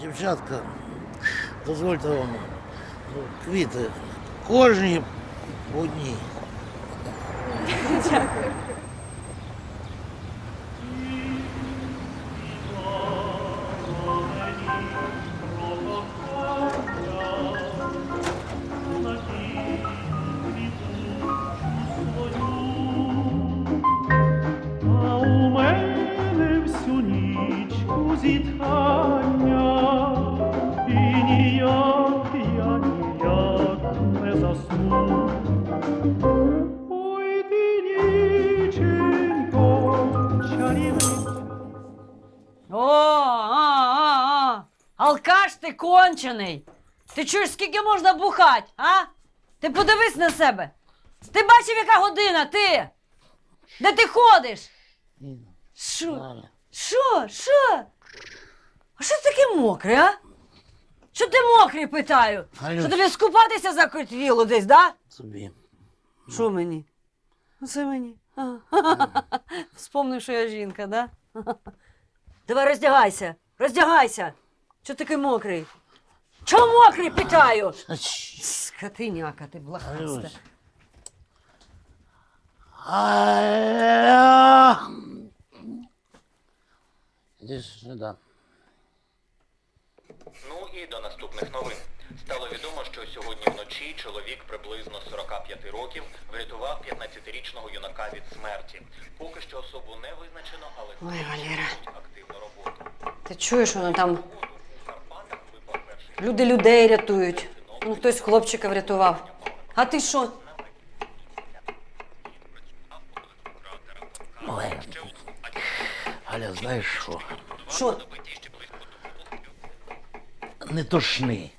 Дівчатка, дозвольте вам квіти. Кожні одні. Дякую. А у мене всю нічку зітхання, і ніяк я не засну. Ой, ти ніченько чарівниця. Алкаш ти кончений! Ти чуєш, скільки можна бухати, а? Ти подивись на себе! Ти бачив, яка година, ти? Де ти ходиш? Що? Що? А що ти таке мокре, а? Що ти мокрий, питаю? Галюсь. Що тобі скупатися захотіло десь, да? Собі. Що мені? Це мені. Вспомнив, що я жінка, да? Давай роздягайся. Чого такий мокрий? Чого мокрий, питаю? Скотиняка ти блахаста. Галюсь. Іди сюди. Ну і до наступних новин. Стало відомо, що сьогодні вночі чоловік приблизно 45 років врятував 15-річного юнака від смерті. Поки що особу не визначено, але Ой, Валера. активну роботу. Ти чуєш, воно там У Карпатах випав перший люди людей рятують. Ну, хтось хлопчика врятував. А ти що? Ой. Галя, знаєш що? Що? Не тошни.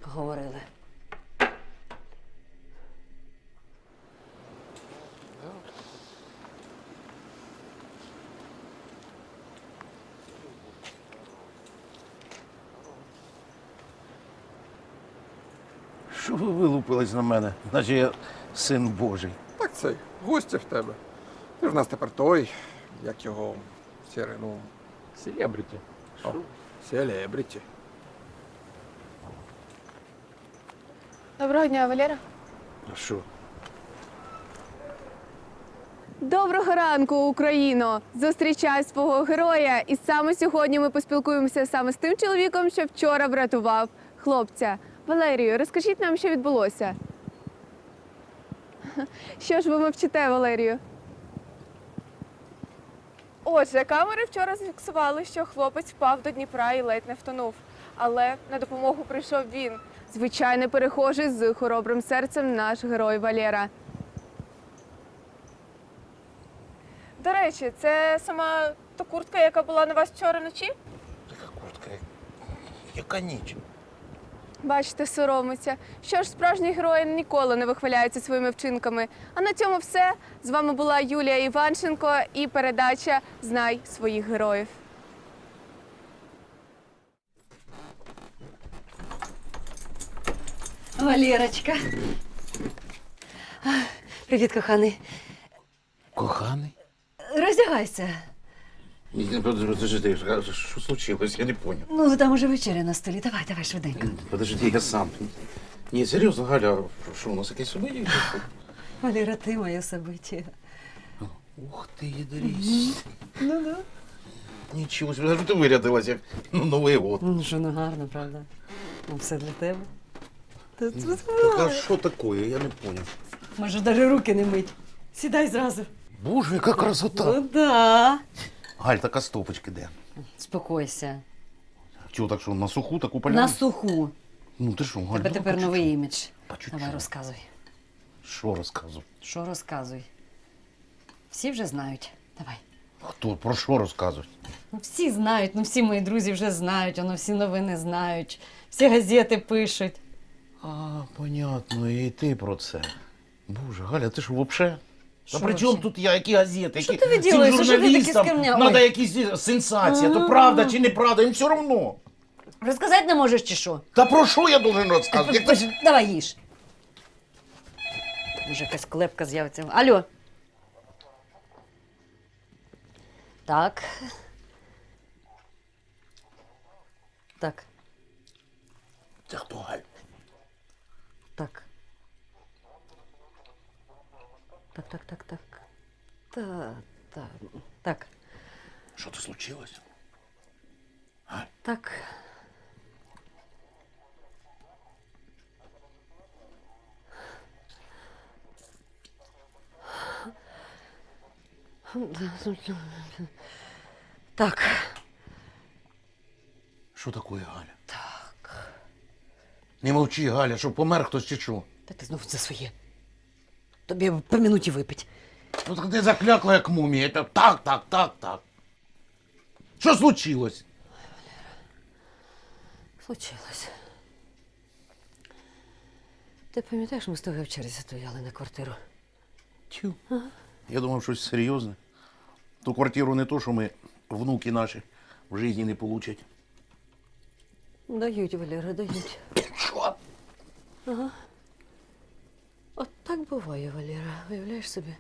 Поговорили. Що ви вилупились на мене, наче я син Божий? Так цей, гості в тебе. Ти ж в нас тепер той, як його сірий, ну, Селебріті. о, селебріті. Доброго дня, Валера. А що? Доброго ранку, Україно! Зустрічай свого героя. І саме сьогодні ми поспілкуємося саме з тим чоловіком, що вчора врятував хлопця. Валерію, розкажіть нам, що відбулося. Що ж ви мовчите, Валерію? Отже, камери вчора зафіксували, що хлопець впав до Дніпра і ледь не втонув. Але на допомогу прийшов він. Звичайний перехожий з хоробрим серцем наш герой Валера. До речі, це сама та куртка, яка була на вас вчора вночі? Така куртка, яка ніч. Бачите, соромиться. Що ж, справжні герої ніколи не вихваляються своїми вчинками. А на цьому все. З вами була Юлія Іванченко і передача «Знай своїх героїв». Валерочка. Привіт, коханий. Коханий? Роздягайся. Подожди, що случилось? Я не понял. Ну, там уже вечеря на столі. Давай, швиденько. Подожди, я сам. Ні, серйозно, Галя, що у нас якесь событие? Валера, ти моє событие. Ух ти, їдарісь. Ну, да. Нічого собі, ти вирядилась, як Новий год. Ну, що, ну гарно, правда? Ну, все для тебе. Так а що таке? Я не понял. Може, навіть руки не мить. Сідай зразу. Боже, яка красота. Ну, да. Галь, така стопочки де? Спокойся. Чого так, що на суху таку поляну? На суху. Ну ти що, Галь? Тебе ну, тепер по новий чуть-чуть. імідж. По чуть-чуть. Давай, розказуй. Що розказуй? Що розказуй? Всі вже знають. Давай. Хто? Про що розказують? Ну, всі знають, ну всі мої друзі вже знають, воно всі новини знають, всі газети пишуть. А, понятно, і ти про це. Боже, Галя, ти що, вообще? Що Та при чому вообще? тут я, які газети? Що які... ти виділаєш? Цим Що ти такі журналістам скривня? Надо Ой. якісь сенсації, то правда чи неправда, їм все одно. Розказати не можеш чи що? Та про що я должен розказувати? Як ти... Давай їж. Може, якась клепка з'явиться. Алло. Так. Так. Це хто, Галь? Так. Так, так, так, так. Так. Що то случилось? Так. Так. Що таке, Галя? Так. Не мовчи, Галя, щоб помер хтось чи що? Та ти знову за своє. Тобі по минуті випить. Ну так ти заклякла, як мумія. Це так. Що случилось? Случилось. Ти пам'ятаєш, ми з тобою в черзі стояли на квартиру? Тю. Я думав, щось серйозне. Ту квартиру не то, що ми, внуки наші, в житті не получать. Дають, Валера, дають. Що? От так буває, Валера. Уявляєш собі?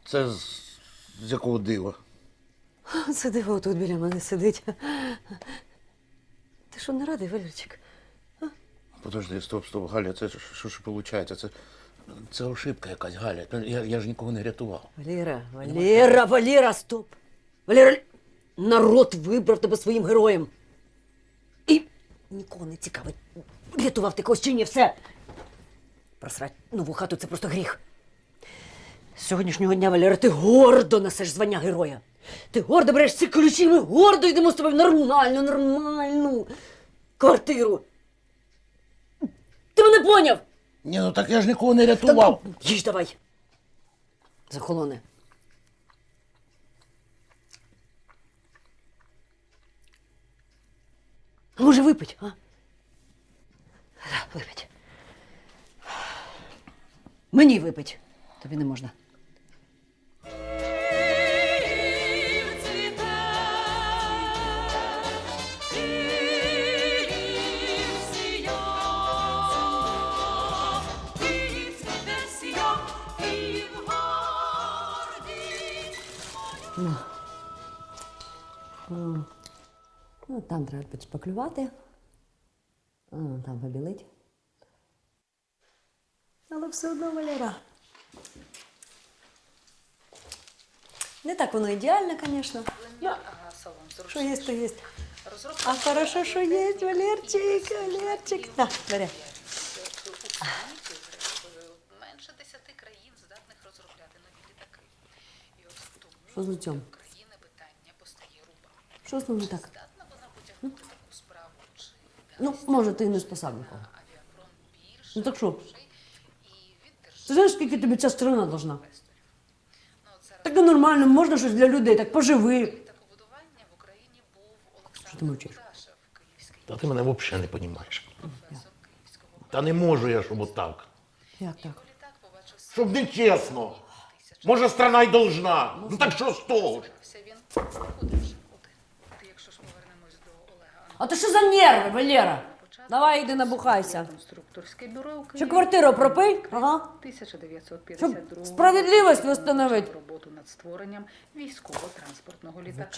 Це з якого дива? Це диво тут біля мене сидить. Ти що, не радий, Валерчик? Подожди, стоп, Галя, це що ж виходить? Це ошибка якась, Галя. Я ж нікого не рятував. Валера, стоп! Валера, народ вибрав тебе своїм героєм. І нікого не цікавить, рятував ти когось чи ні, все. Просрать нову хату – це просто гріх. З сьогоднішнього дня, Валера, ти гордо несеш звання героя. Ти гордо береш ці ключі, і ми гордо йдемо з тобою в нормальну квартиру. Ти мене поняв? Ні, ну так я ж нікого не рятував. Їж давай. Захолоне. А може випить, а? Да, випить. Мені випить. Тобі не можна. Ну, там треба підшпаклювати, там побілить. Але все одно, Валера. Не так воно ідеально, звісно. Що є, то є. А хорошо, що є, Валерчик. На, бери. Менше 10 країн здатних розробляти нові літаки. І ось тому Що з лицем? країни питання постає рубом. Що з ним не так? Здатна вона потягнути таку справу чи Ну, може, ти не спасав нікого. авіапром більше Ну так що? грошей і від держави Ти знаєш, скільки тобі ця сторона должна? інвесторів. Ну, от зараз Так нормально, можна щось для людей, так поживи. літакобудування в Україні був Що ти Олександр мовчиш? Кудашев, київський Та ти мене взагалі не розумієш. професор Київського. Та не можу я, щоб отак. Як так? Літак побачив Щоб не чесно. Може, страна й должна. Ну так що з того? Ся він куди вже куди. Ти, якщо ж повернемось до Олега А ти що за нерви, Валера? Давай йди набухайся. Конструкторське бюро у Ще Києві. квартиру пропий, ага. 1952 Щоб справедливість року восстановить. почав роботу над створенням військово-транспортного літака.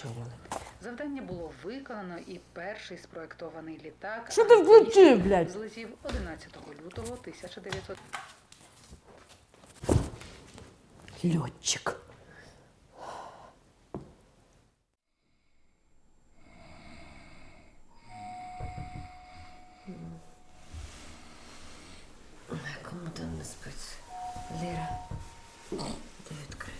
Завдання було виконано, і перший спроектований літак Що ти включив, блядь? злетів 11 лютого 1900. Льотчик. Кому там не спиться? Лера. Ти відкрий.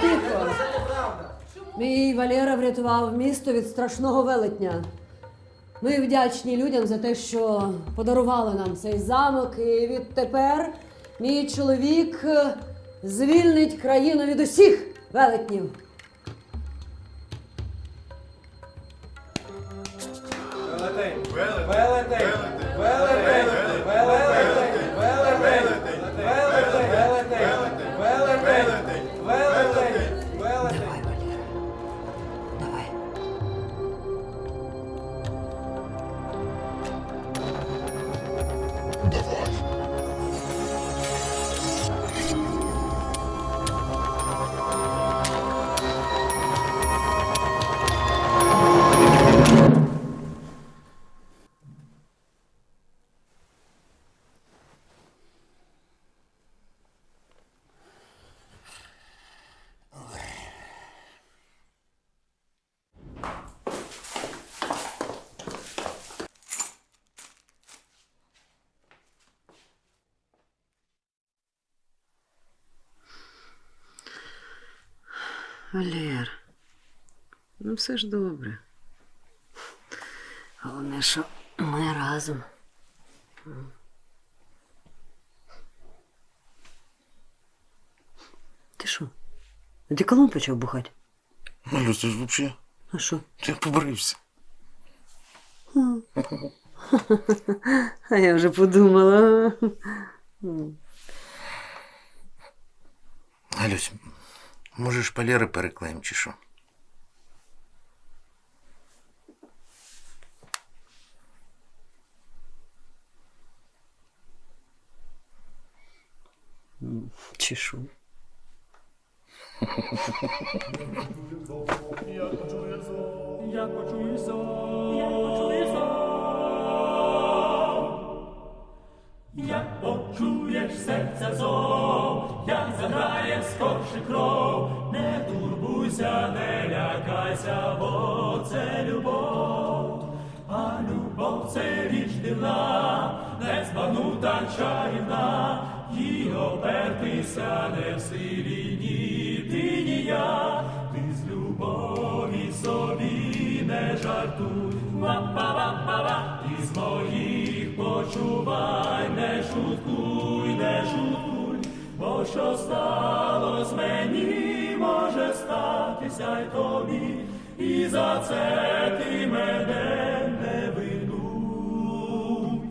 Тихо. Мій Валера врятував місто від страшного велетня. Ми вдячні людям за те, що подарували нам цей замок, і відтепер мій чоловік звільнить країну від усіх велетнів. Давай, Валера. Давай. Валер, ну все ж добре. Головне, що ми разом. Ти що? Ти коли почав бухати? Галюсь, ти ж взагалі, А що? ти побрився. А я вже подумала. Галюсь, може шпалери переклеїмо чи що? Чи що? Як почуєш сон, як почуєш серця зов, як заграє скорше кров, не турбуйся, не лякайся, бо це любов, а любов це річ дивна, незбагнута чарівна, їй опертися не в силі ні ти, ні я, ти з любові собі не жартуй, ва-па-ва-па-ва, ти з моїх почувай, не шуткуй, не шуткуй, бо що сталось мені, може статися й тобі, і за це ти мене не винуй,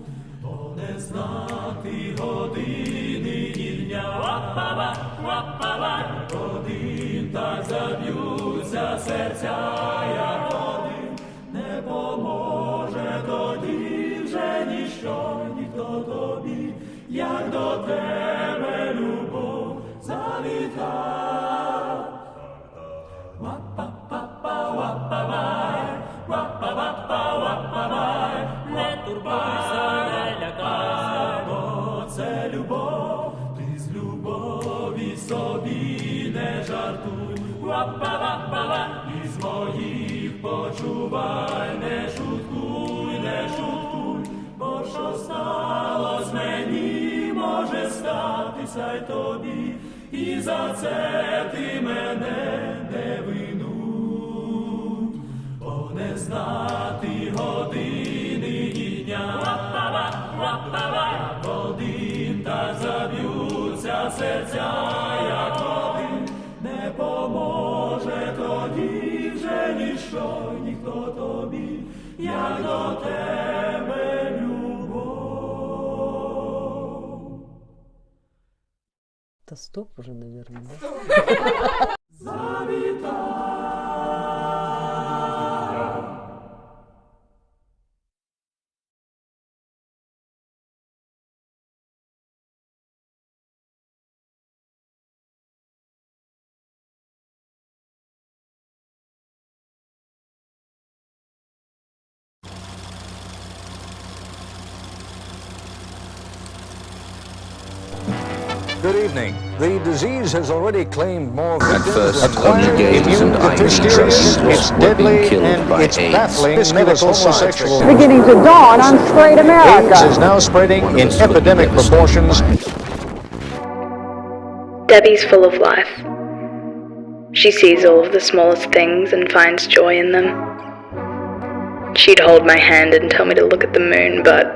бо не знати години ні дня, ва-па-ва, ва-па-ва, один так заб'ються серця, як один, не поможе тоді вже ніщо, ніхто тобі, як до тебе любов завітав. Ва-па-па-па, ва-па-вай, ва-па-па-па, ва-па-вай, не турбуйся, не лякайся, бо це любов, ти з любові собі не жартуй, ва-па-ва-па-ва, і з моїх почувай, не шуткуй, не шуткуй, бо що сталось мені, може статися й тобі, і за це ти мене не винуй, бо не знати години ні дня, ва-па-ва, ва-па-ва, один так заб'ються серця, як один, не поможе тоді вже ніщо, ніхто тобі, як до тебе любов. Та стоп уже, наверное. Good evening. The disease has already claimed more victims first, than only acquired gays and immune Irish deficiencies. homosexuals It's were being deadly killed and by it's AIDS. baffling medical homosexual. Beginning to dawn on straight America. AIDS is now spreading in epidemic proportions. Debbie's full of life. She sees all of the smallest things and finds joy in them. She'd hold my hand and tell me to look at the moon, but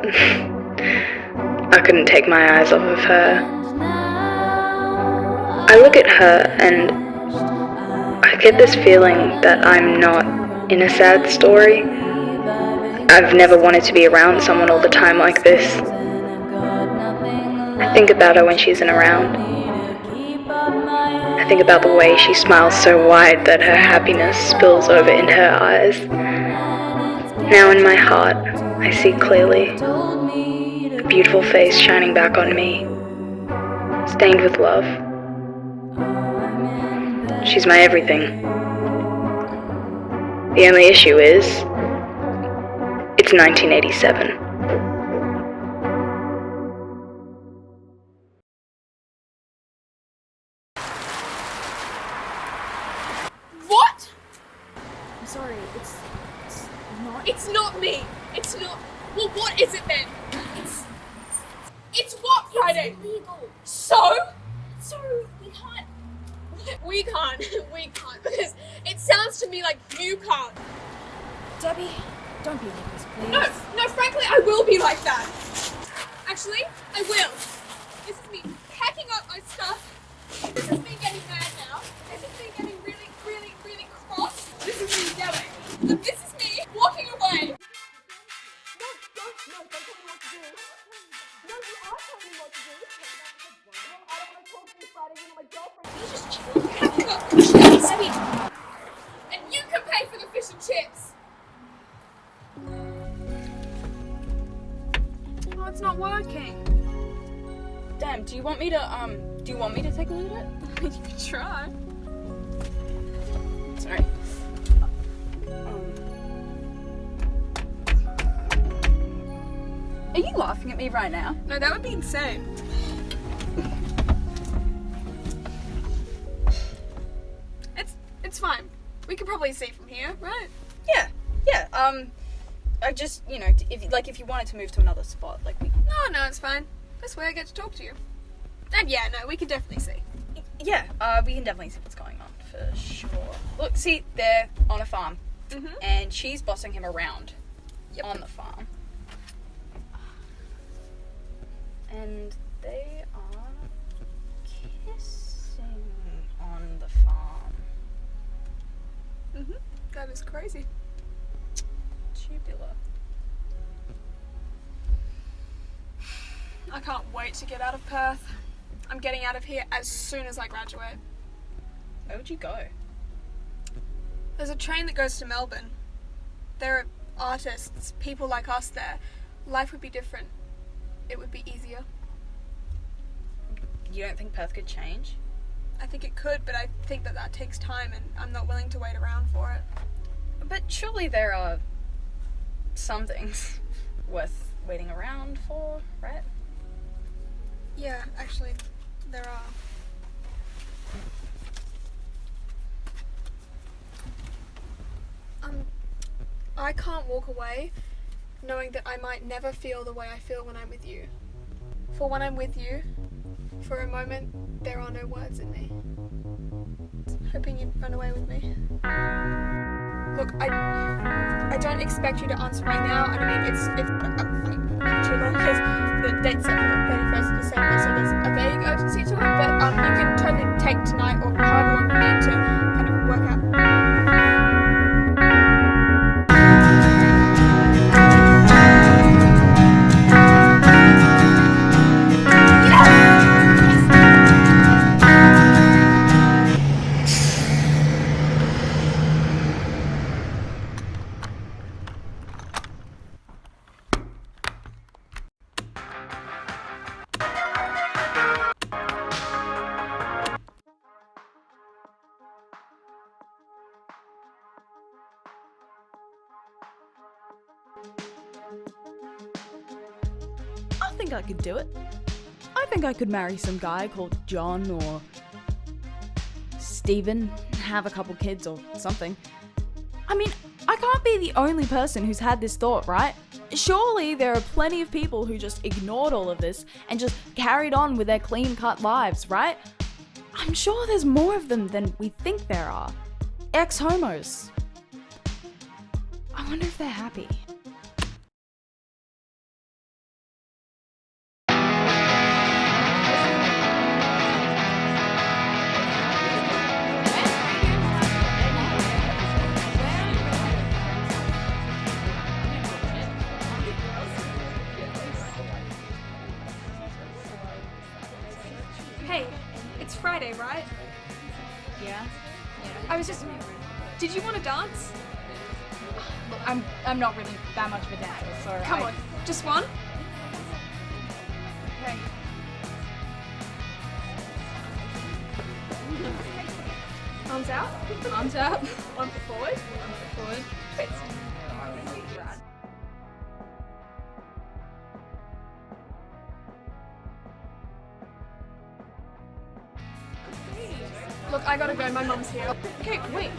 I couldn't take my eyes off of her. I look at her and I get this feeling that I'm not in a sad story. I've never wanted to be around someone all the time like this. I think about her when she isn't around. I think about the way she smiles so wide that her happiness spills over in her eyes. Now in my heart, I see clearly a beautiful face shining back on me, stained with love. She's my everything. The only issue is, it's 1987. What? I'm sorry, it's not me. It's not. Well, what is it then? It's what, Friday? It's illegal. So we can't because it sounds to me like you can't. Debbie, don't be like this, please. No, frankly, I will be like that. Actually, I will. This is me packing up my stuff. This is me getting mad now. This is me getting really, really, really cross. This is me yelling. And this is me walking away. No, don't tell me what to do. No, you are telling me what to do. I don't want to talk to you, Friday. You're my girlfriend. You just packing up the chips. And you can pay for the fish and chips. Oh, it's not working. Damn, do you want me to take a look at it? You can try. Sorry. Are you laughing at me right now? No, that would be insane. It's fine. We could probably see from here, right? Yeah. I just, if you wanted to move to another spot, like we... No, it's fine. This way I get to talk to you. And yeah, no, we can definitely see. Yeah, we can definitely see what's going on, for sure. Look, see, they're on a farm. Mm-hmm. And she's bossing him around on the farm. And they are kissing on the farm. Mm-hmm. That is crazy. Tubular. I can't wait to get out of Perth. I'm getting out of here as soon as I graduate. Where would you go? There's a train that goes to Melbourne. There are artists, people like us there. Life would be different. It would be easier. You don't think Perth could change? I think it could, but I think that takes time and I'm not willing to wait around for it. But surely there are some things worth waiting around for, right? Yeah, actually, there are. I can't walk away knowing that I might never feel the way I feel when I'm with you. For when I'm with you, for a moment, there are no words in me. Hoping you'd run away with me. Look, I don't expect you to answer right now, and I mean, it's too long because the date's set for the 31st of December, so there's a vague urgency to it, but you can totally take tonight or however long you need to kind of work out. I think I could do it. I think I could marry some guy called John or Stephen, have a couple kids or something. I mean, I can't be the only person who's had this thought, right? Surely there are plenty of people who just ignored all of this and just carried on with their clean-cut lives, right? I'm sure there's more of them than we think there are. Ex-homos. I wonder if they're happy. Yeah? I was just. Did you want to dance? Look, I'm not really that much of a dancer, so Come on, just one? Okay. Arms out. Arms out. One foot forward. One foot forward. Look, I gotta go. My mum's here. Okay, wait,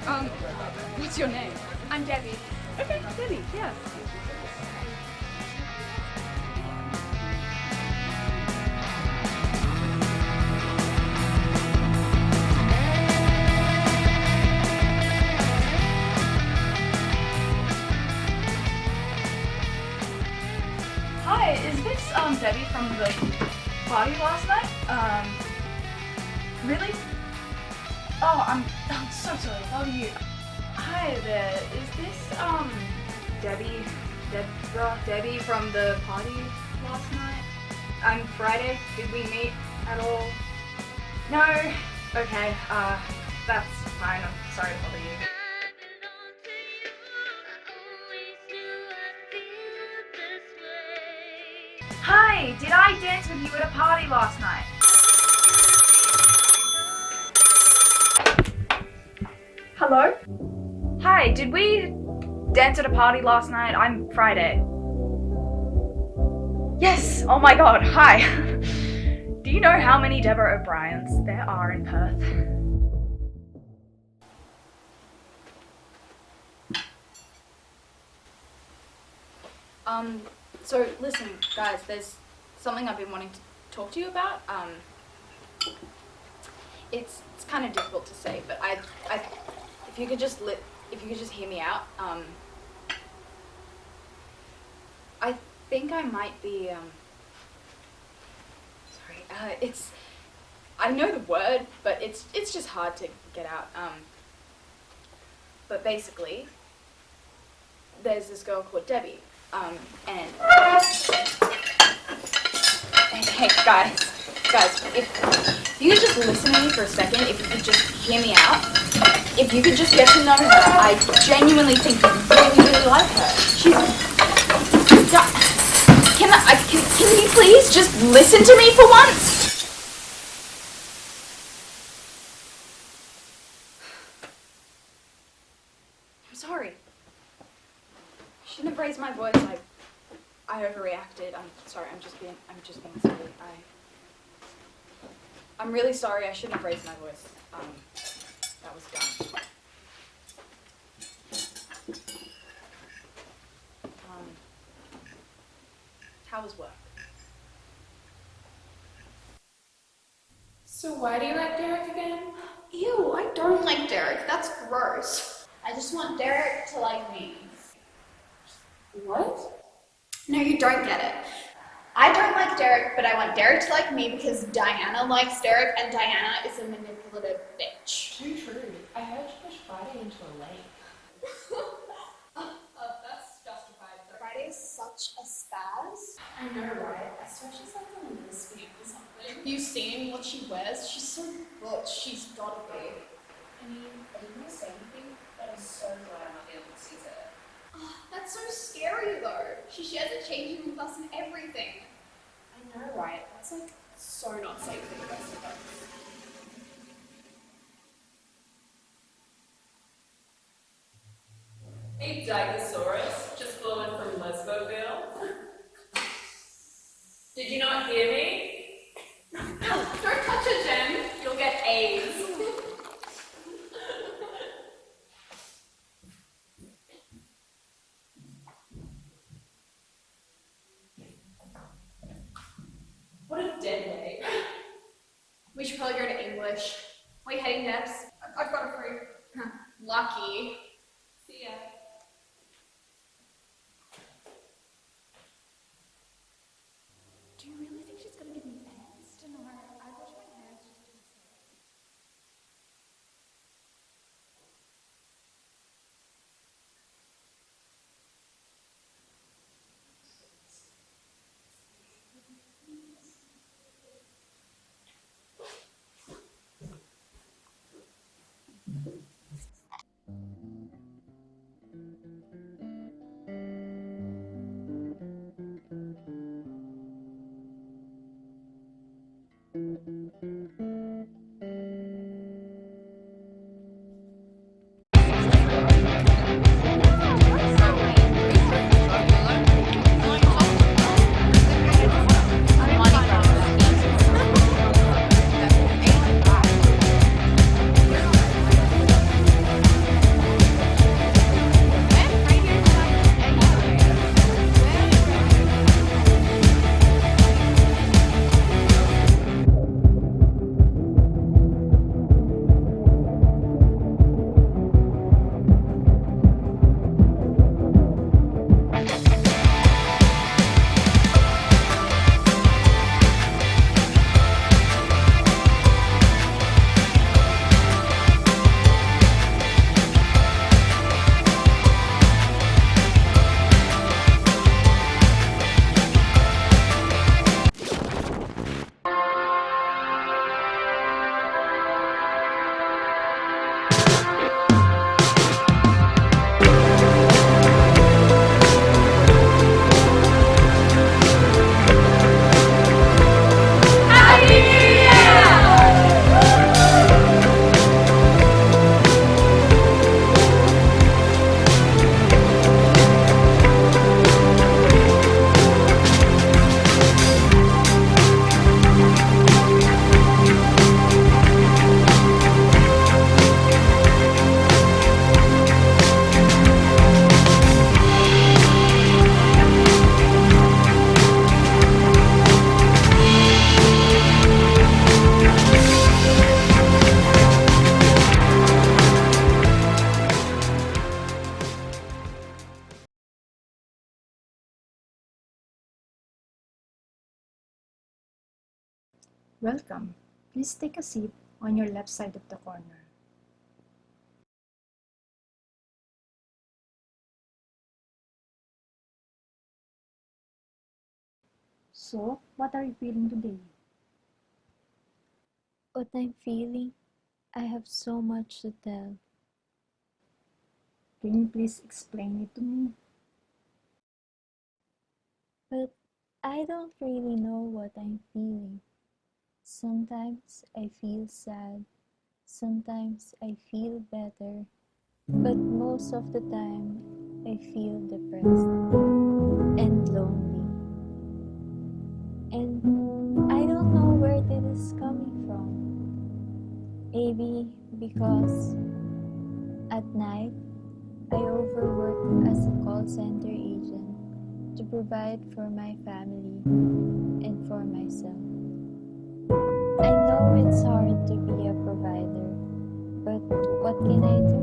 what's your name? I'm Debbie. Okay, Debbie, yeah. Hi, is this Debbie from the party last night? Really? Oh, I'm so sorry. How are you? Hi there. Is this Debbie from the party last night? I'm Friday. Did we meet at all? No. Okay. That's fine. I'm sorry to bother you. Hi, did I dance with you at a party last night? Hello? Hi, did we dance at a party last night? I'm Friday. Yes, oh my god, hi. Do you know how many Deborah O'Briens there are in Perth? So listen, guys, there's something I've been wanting to talk to you about. It's kind of difficult to say, but I if you could just hear me out. I think I might be sorry. I know the word, but it's just hard to get out. But basically, there's this girl called Debbie. And hey, guys, if you could just listen to me for a second, if you could just hear me out, if you could just get to know her, I genuinely think you really like her. Can you please just listen to me for once? I'm sorry. I shouldn't have raised my voice. I overreacted. I'm sorry. I'm just being silly. I'm really sorry. I shouldn't have raised my voice. That was dumb. How was work? So why do you like Derek again? Ew, I don't like Derek. That's gross. I just want Derek to like me. What? No, you don't get it. I don't like Derek, but I want Derek to like me because Diana likes Derek, and Diana is a manipulative bitch. Too true. I heard you pushed Friday into a lake. That's justified. Friday is such a spaz. I know, right? I swear she's like a lesbian or something. You seen what she wears? She's so butch. She's gotta be. I mean, I didn't want to say anything, but I'm so glad I'm not able to see it. Oh, that's so scary though. She shares a changing room with us and everything. I know, right? That's like so not safe for the rest of us. Hey, Digosaurus, just flew in from Lesboville. Did you not hear me? Don't touch it, Jen. You'll get AIDS. What a dead weight. We should probably go to English. Wait, heading next. I've got a free. Lucky. See ya. Do you really think she's gonna give me pants? I don't know. I wash my hands just to be safe. Welcome. Please take a seat on your left side of the corner. So, what are you feeling today? What I'm feeling, I have so much to tell. Can you please explain it to me? But I don't really know what I'm feeling. Sometimes I feel sad, sometimes I feel better, but most of the time I feel depressed and lonely. And I don't know where this is coming from. Maybe because at night I overwork as a call center agent to provide for my family and for myself. I know it's hard to be a provider, but what can I do?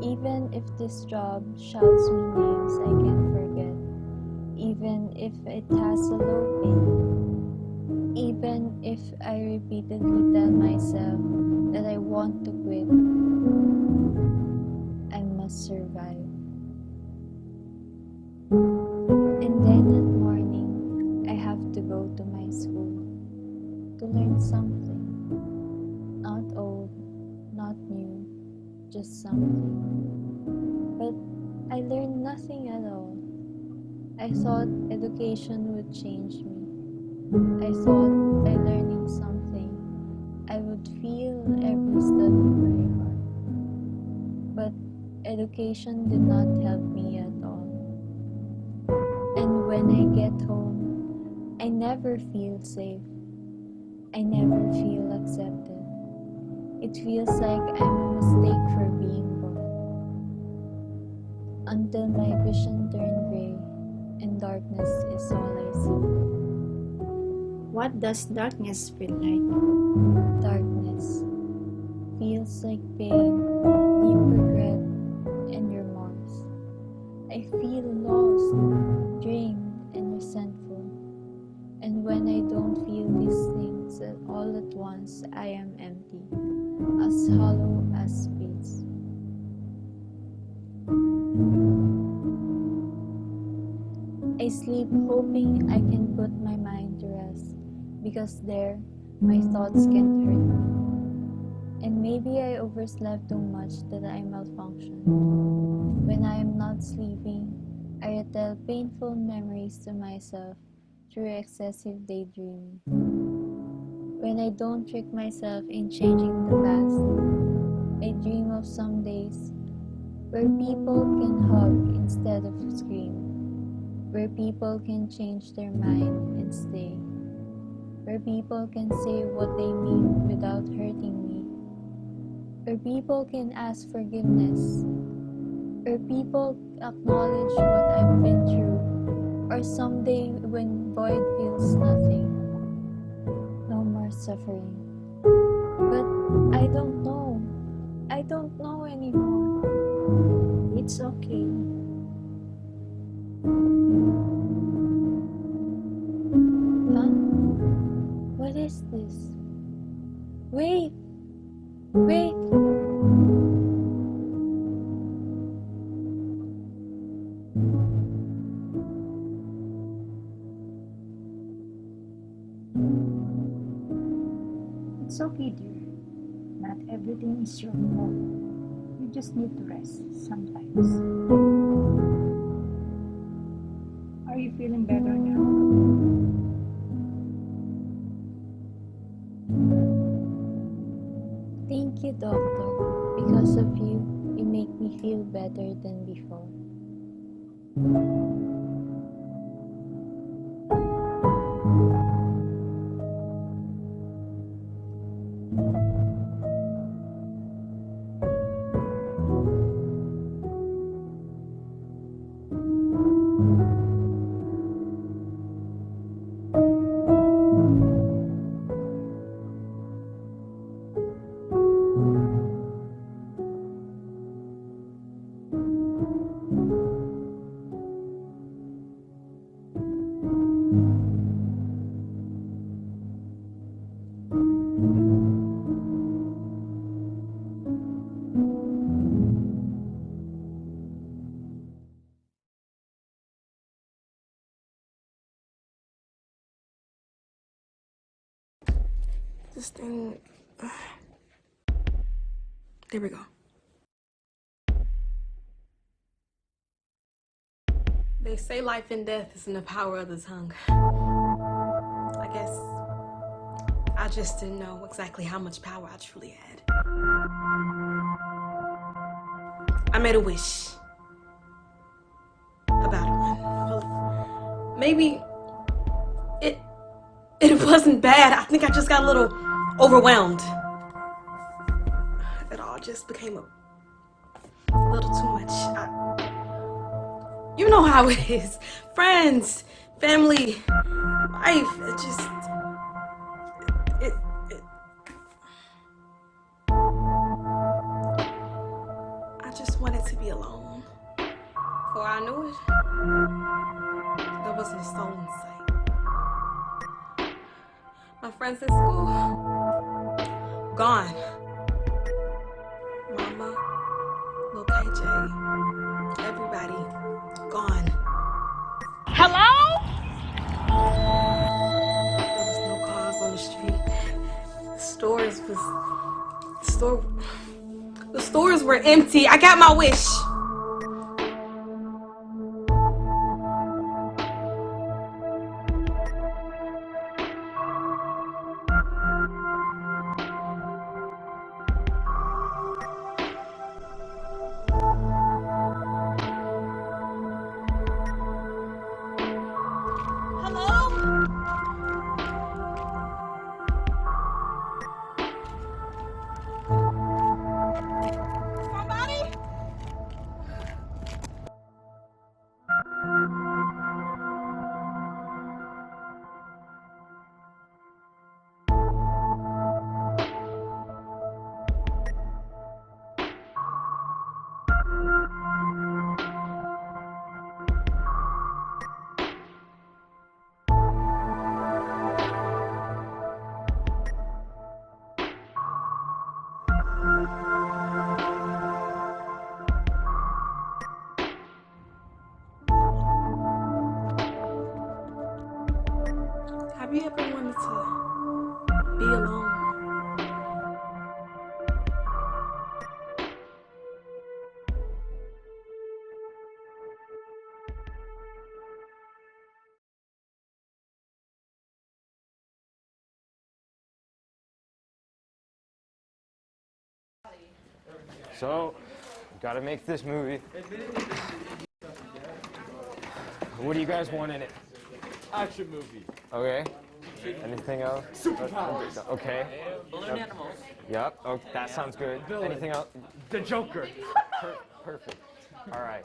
Even if this job shouts me names I can't forget, even if it has a low pay, even if I repeatedly tell myself that I want to quit, I must survive. And then at morning, I have to go to my school to learn something. Not old, not new, just something. But I learned nothing at all. I thought education would change me. I thought by learning something, I would feel every study by heart. But education did not help me at all. And when I get home, I never feel safe. I never feel accepted. It feels like I'm a mistake for being born. Until my vision turned gray and darkness is all I see. What does darkness feel like? Darkness feels like pain, deep regret, and remorse. I feel lost, drained, and resentful. And when I don't feel these things all at once, I am empty, as hollow as space. I sleep hoping I can put my mind to rest, because there, my thoughts can't hurt me. And maybe I overslept too much that I malfunctioned. When I am not sleeping, I retell painful memories to myself through excessive daydreaming. When I don't trick myself in changing the past, I dream of some days where people can hug instead of scream, where people can change their mind and stay, where people can say what they mean without hurting me, where people can ask forgiveness, where people acknowledge what I've been through, or someday when void feels nothing, no more suffering. But I don't know. I don't know anymore. It's okay. Huh? What is this? Wait! Wait! It's okay, dear. Not everything is your fault. You just need to rest sometimes. Are you feeling better now? Thank you, doctor. Because of you, you make me feel better than before. this thing. There we go. They say life and death is in the power of the tongue. I guess I just didn't know exactly how much power I truly had. I made a wish about one. Well, maybe it wasn't bad. I think I just got a little overwhelmed. It all just became a little too much. You know how it is. Friends, family, life. It just. I just wanted to be alone. Before I knew it, there wasn't a soul in sight. My friends at school, gone. Mama, little KJ, everybody, gone. Hello? There was no cars on the street. The stores were empty. I got my wish. Have you ever wanted to be alone? So, gotta make this movie. What do you guys want in it? Action movie. Okay. Anything else? Superpowers. Okay. Balloon animals. Yep. Oh, that sounds good. Villain. Anything else? The Joker. Perfect. All right.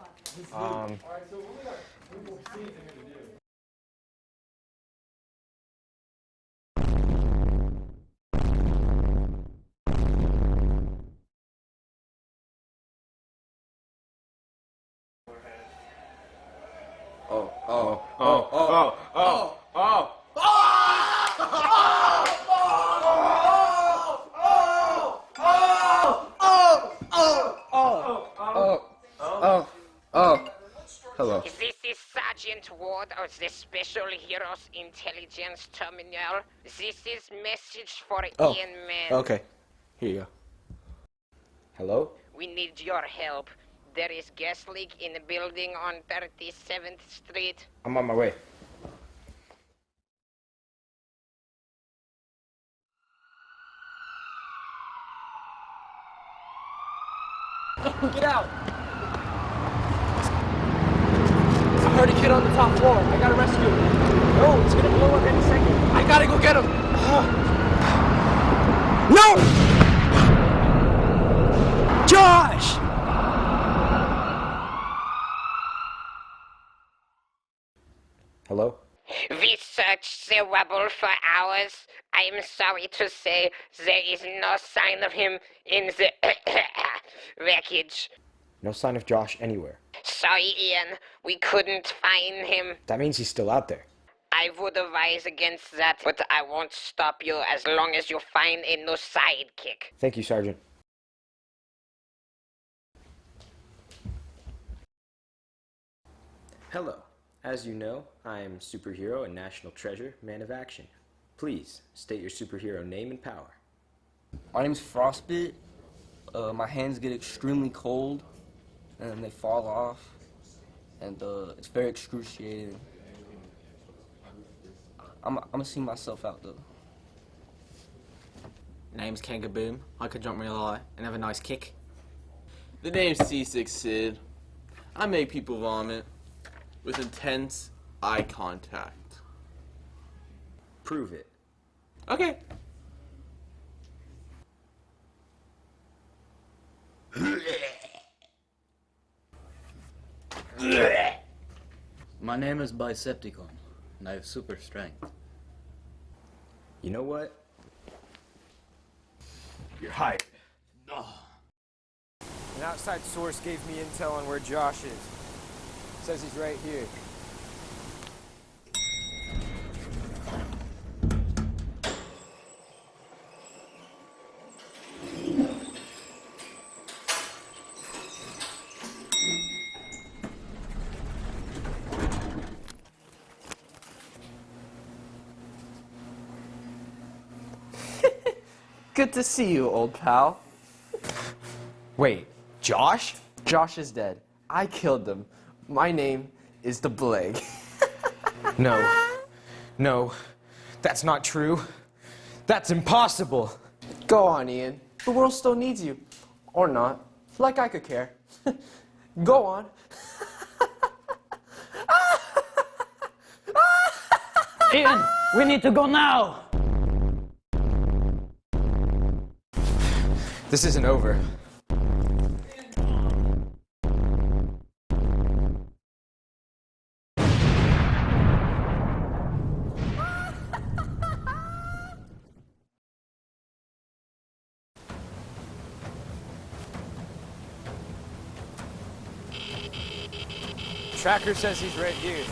Hello. This is Sergeant Ward of the Special Heroes Intelligence Terminal. This is message for Ian Man. Okay. Here you go. Hello? We need your help. There is gas leak in a building on 37th Street. I'm on my way. Get out! I heard a kid on the top floor. I gotta rescue him. No, it's gonna blow up any second. I gotta go get him. No! Josh! Hello? We searched the rubble for hours. I am sorry to say there is no sign of him in the wreckage. No sign of Josh anywhere. Sorry, Ian. We couldn't find him. That means he's still out there. I would advise against that, but I won't stop you as long as you find a new sidekick. Thank you, Sergeant. Hello. As you know, I am superhero and national treasure, man of action. Please, state your superhero name and power. My name's Frostbite. My hands get extremely cold, and they fall off, and it's very excruciating. I'm gonna see myself out though. Name's Kangaboom. I could jump real high and have a nice kick. The name's C6 Sid. I make people vomit with intense eye contact. Prove it. Okay. My name is Bicepticon, and I have super strength. You know what? You're hired. An outside source gave me intel on where Josh is. Says he's right here. Good to see you, old pal. Wait, Josh? Josh is dead. I killed him. My name is the Plague. No, that's not true. That's impossible. Go on, Ian. The world still needs you. Or not. Like I could care. Go on. Ian, we need to go now. This isn't over. Tracker says he's right here.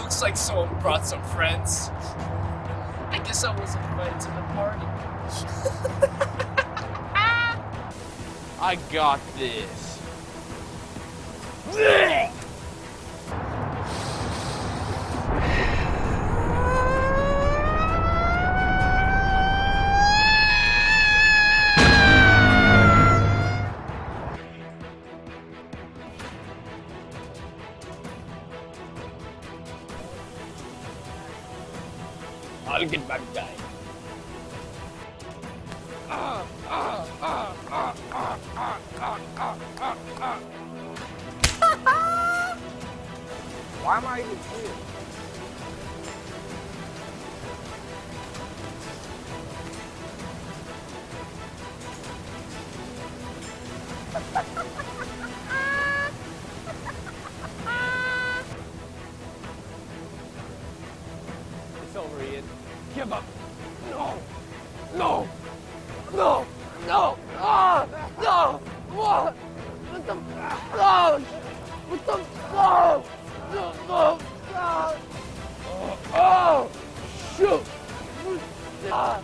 Looks like someone brought some friends. I guess I wasn't invited to the party. I got this. I'll get back guy. Why am I even here? It's over, Ian. Give up. No. No. No. No. Ah. No. What? What the? No. What the? No. No. No. Ah. Oh. Shoot. Ah.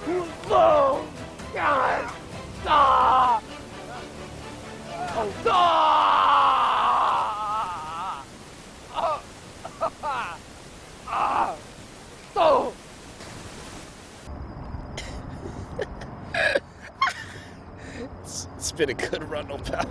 No. God. Ah. Oh. Ah. Ah. Ah. Oh. It's been a good run, old pal.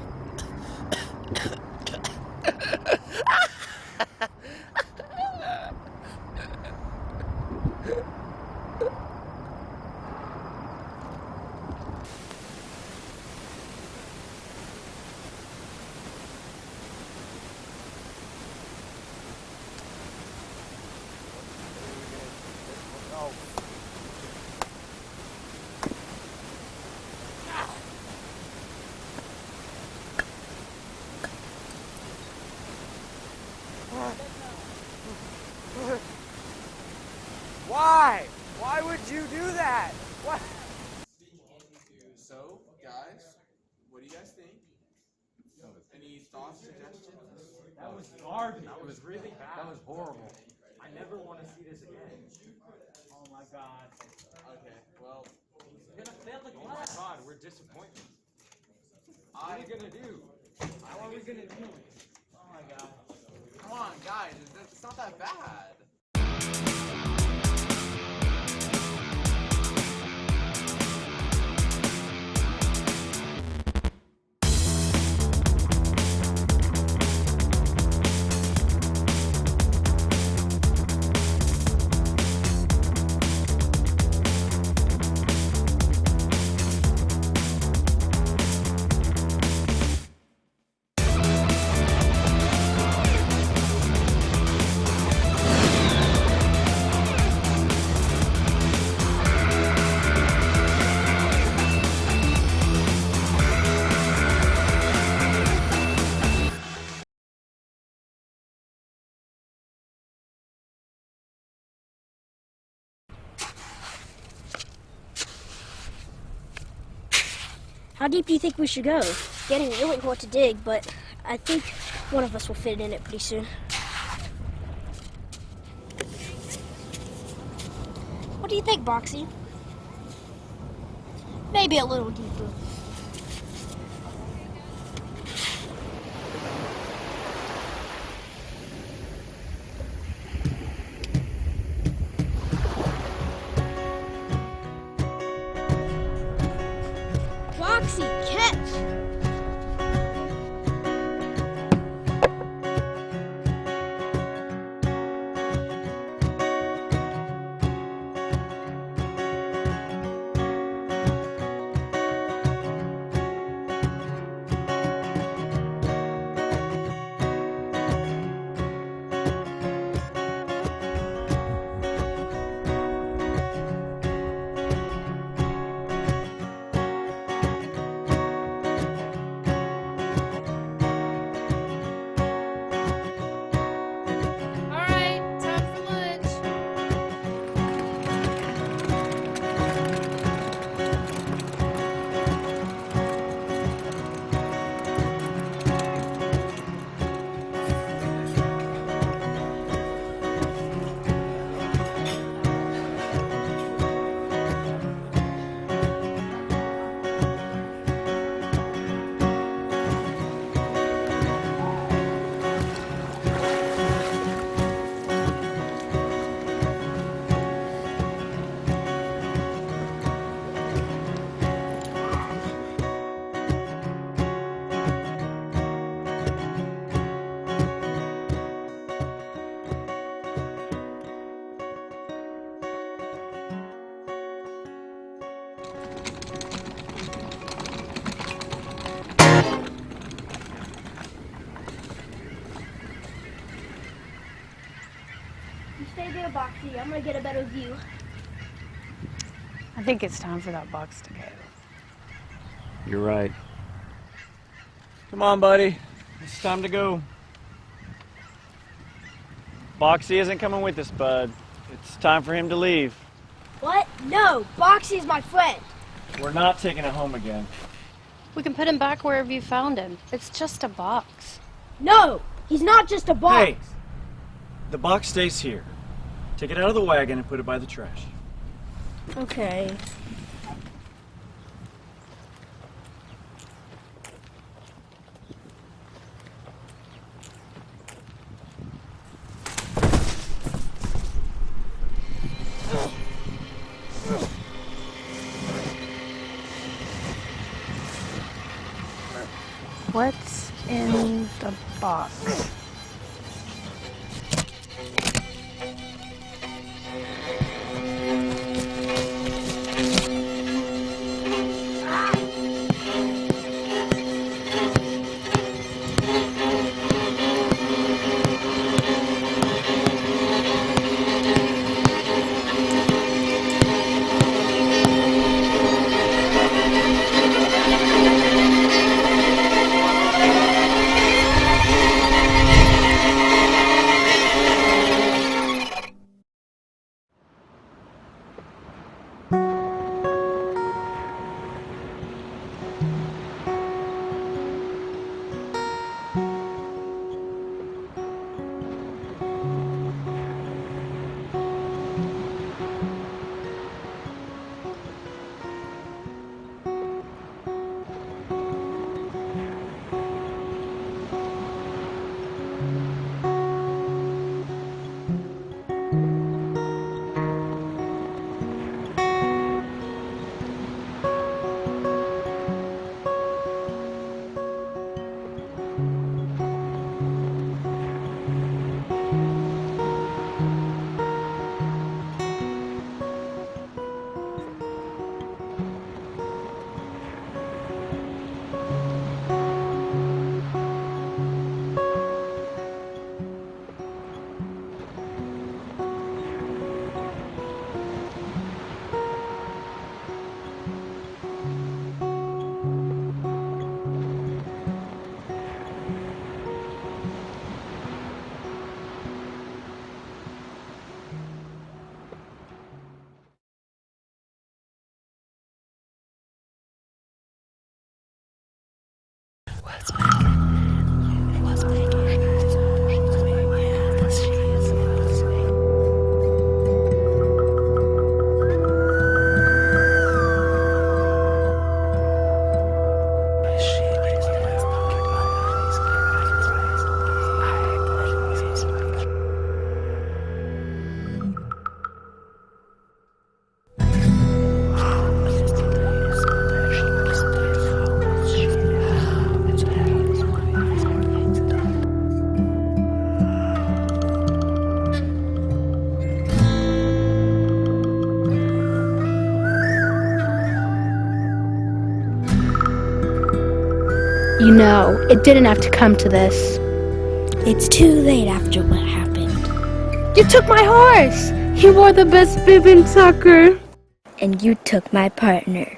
Why? Why would you do that? What? So, guys, what do you guys think? Any thoughts, suggestions? That was garbage. That was really bad. That was horrible. I never want to see this again. Oh my God. Okay, well, Oh my God, we're disappointed. What are we gonna do? How are we gonna do it? Oh my god. Come on, guys, it's not that bad. How deep do you think we should go? It's getting really hard to dig, but I think one of us will fit in it pretty soon. What do you think, Boxy? Maybe a little deeper. Boxy, catch! You stay there, Boxy. I'm gonna get a better view. I think it's time for that box to go. You're right. Come on, buddy. It's time to go. Boxy isn't coming with us, bud. It's time for him to leave. What? No, Boxy is my friend. We're not taking it home again. We can put him back wherever you found him. It's just a box. No, he's not just a box. Hey, the box stays here. Take it out of the wagon and put it by the trash. Okay. What's in the box? You know, it didn't have to come to this. It's too late after what happened. You took my horse! He wore the best bib in soccer. And you took my partner.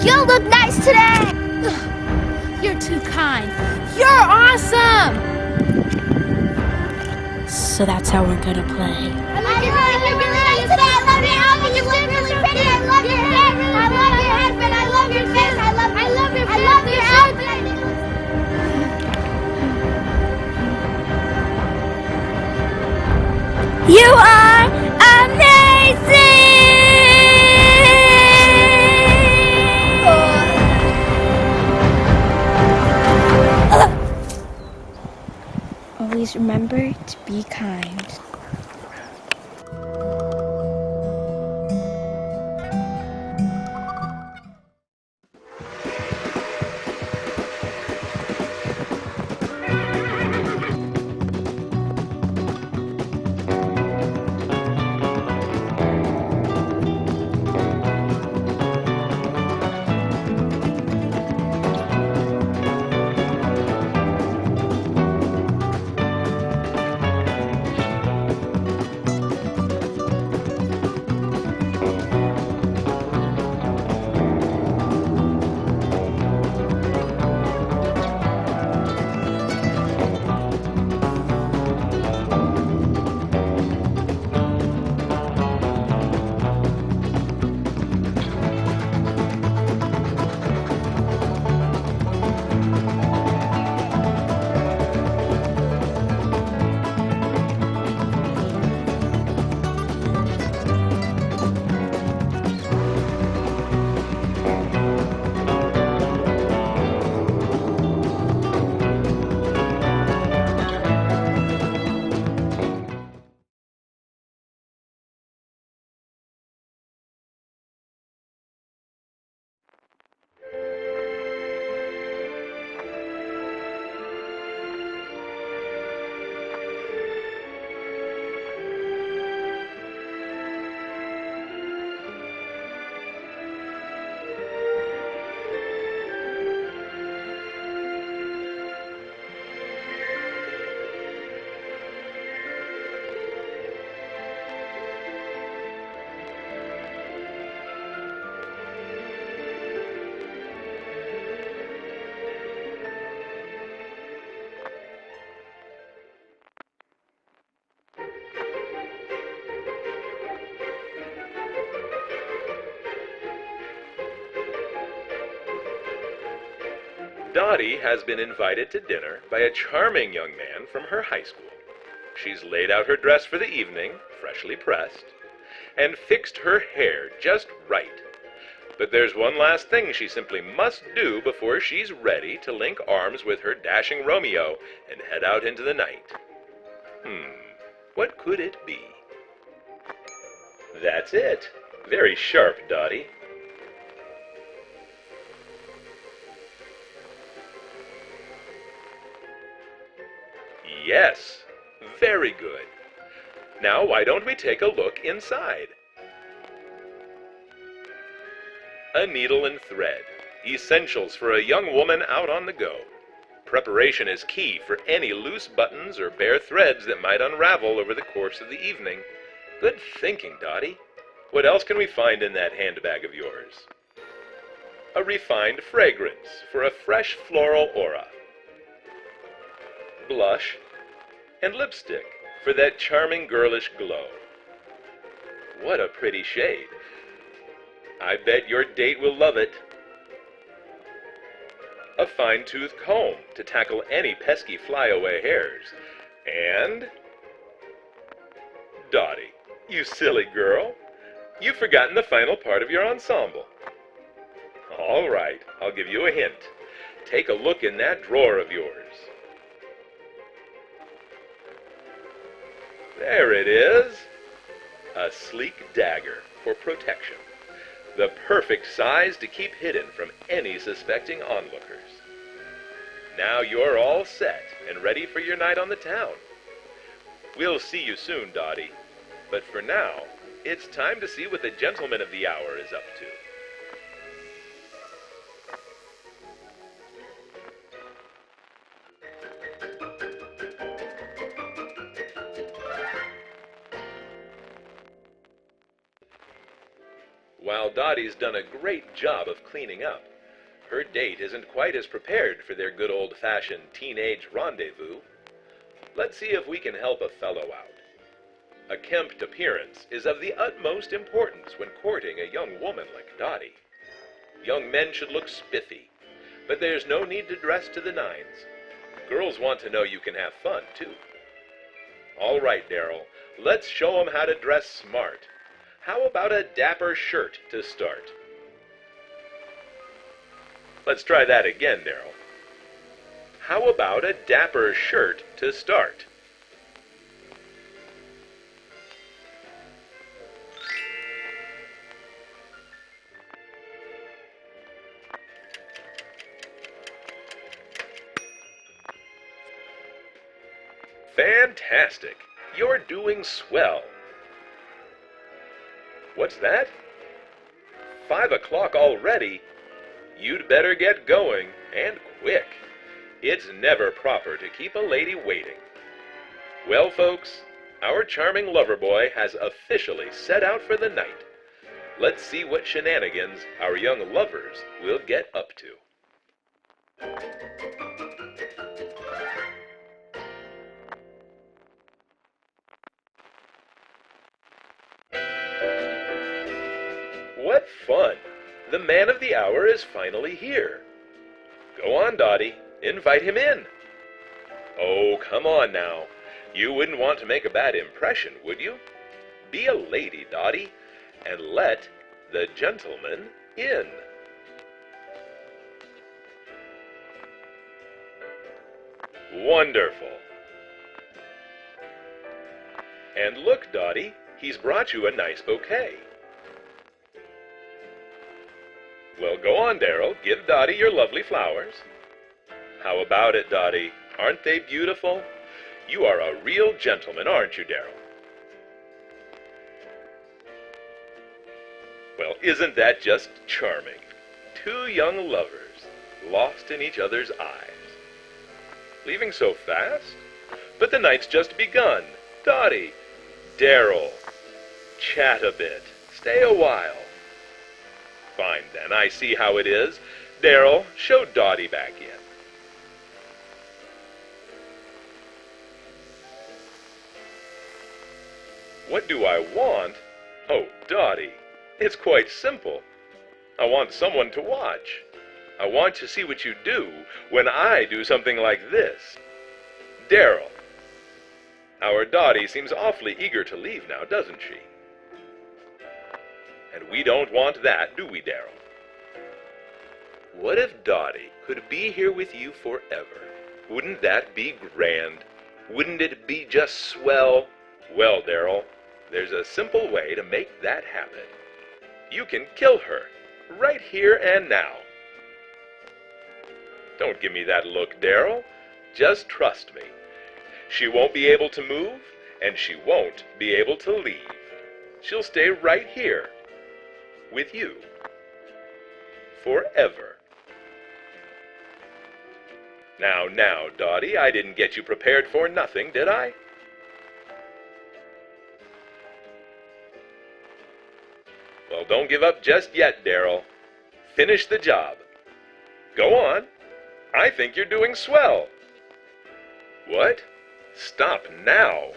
You look nice today! You're too kind. You're awesome! So that's how we're gonna play. I love your hair, you look really nice today. I love your outfit, you look really pretty. I love your hair, I love your headband, I love your face, I love your outfit. You are amazing! Always remember to be kind. Dottie has been invited to dinner by a charming young man from her high school. She's laid out her dress for the evening, freshly pressed, and fixed her hair just right. But there's one last thing she simply must do before she's ready to link arms with her dashing Romeo and head out into the night. What could it be? That's it. Very sharp, Dottie. Yes, very good. Now why don't we take a look inside? A needle and thread, essentials for a young woman out on the go. Preparation is key for any loose buttons or bare threads that might unravel over the course of the evening. Good thinking, Dottie. What else can we find in that handbag of yours? A refined fragrance for a fresh floral aura. Blush and lipstick for that charming girlish glow. What a pretty shade. I bet your date will love it. A fine-tooth comb to tackle any pesky flyaway hairs. And Dottie, you silly girl, you've forgotten the final part of your ensemble. All right, I'll give you a hint. Take a look in that drawer of yours. There it is. A sleek dagger for protection. The perfect size to keep hidden from any suspecting onlookers. Now you're all set and ready for your night on the town. We'll see you soon, Dottie. But for now, it's time to see what the gentleman of the hour is up to. While Dottie's done a great job of cleaning up, her date isn't quite as prepared for their good old-fashioned teenage rendezvous. Let's see if we can help a fellow out. A kempt appearance is of the utmost importance when courting a young woman like Dottie. Young men should look spiffy, but there's no need to dress to the nines. Girls want to know you can have fun, too. All right, Daryl, let's show 'em how to dress smart. How about a dapper shirt to start? Let's try that again, Daryl. How about a dapper shirt to start? Fantastic! You're doing swell. What's that? 5 o'clock already? You'd better get going, and quick. It's never proper to keep a lady waiting. Well, folks, our charming lover boy has officially set out for the night. Let's see what shenanigans our young lovers will get up to. What fun! The man of the hour is finally here. Go on, Dottie. Invite him in. Oh, come on now. You wouldn't want to make a bad impression, would you? Be a lady, Dottie, and let the gentleman in. Wonderful. And look, Dottie, he's brought you a nice bouquet. Well, go on, Daryl. Give Dottie your lovely flowers. How about it, Dottie? Aren't they beautiful? You are a real gentleman, aren't you, Daryl? Well, isn't that just charming? Two young lovers, lost in each other's eyes. Leaving so fast? But the night's just begun. Dottie, Daryl, chat a bit. Stay a while. Fine, then. I see how it is. Daryl, show Dottie back in. What do I want? Oh, Dottie, it's quite simple. I want someone to watch. I want to see what you do when I do something like this. Daryl, our Dottie seems awfully eager to leave now, doesn't she? And we don't want that, do we, Daryl? What if Dottie could be here with you forever? Wouldn't that be grand? Wouldn't it be just swell? Well, Daryl, there's a simple way to make that happen. You can kill her, right here and now. Don't give me that look, Daryl. Just trust me. She won't be able to move, and she won't be able to leave. She'll stay right here, with you, forever. Now, Dottie, I didn't get you prepared for nothing, did I? Well, don't give up just yet, Daryl. Finish the job. Go on. I think you're doing swell. What? Stop now.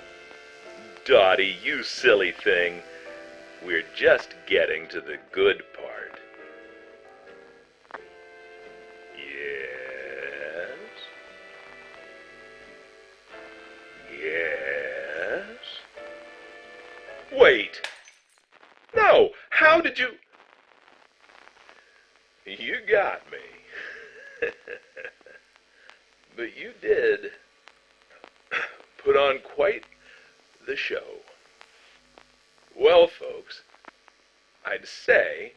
Dottie, you silly thing. We're just getting to the good part. Yes? Yes? Wait! No! How did you... You got me. But you did put on quite the show. Well, folks, I'd say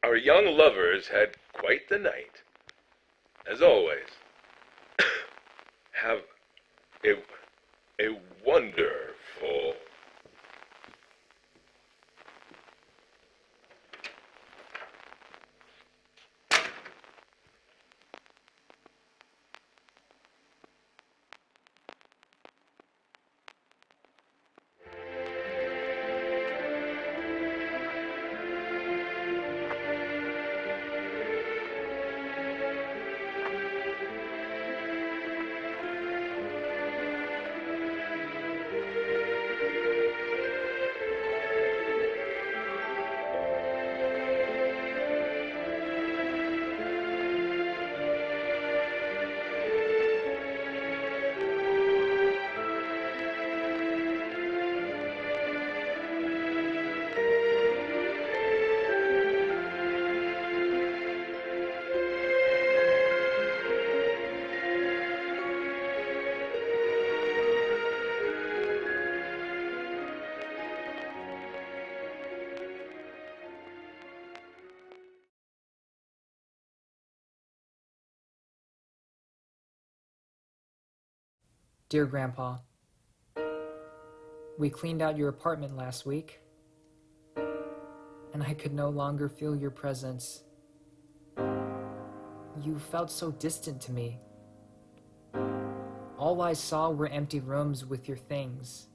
our young lovers had quite the night. as always, have a wonderful Dear Grandpa, we cleaned out your apartment last week, and I could no longer feel your presence. You felt so distant to me. All I saw were empty rooms with your things.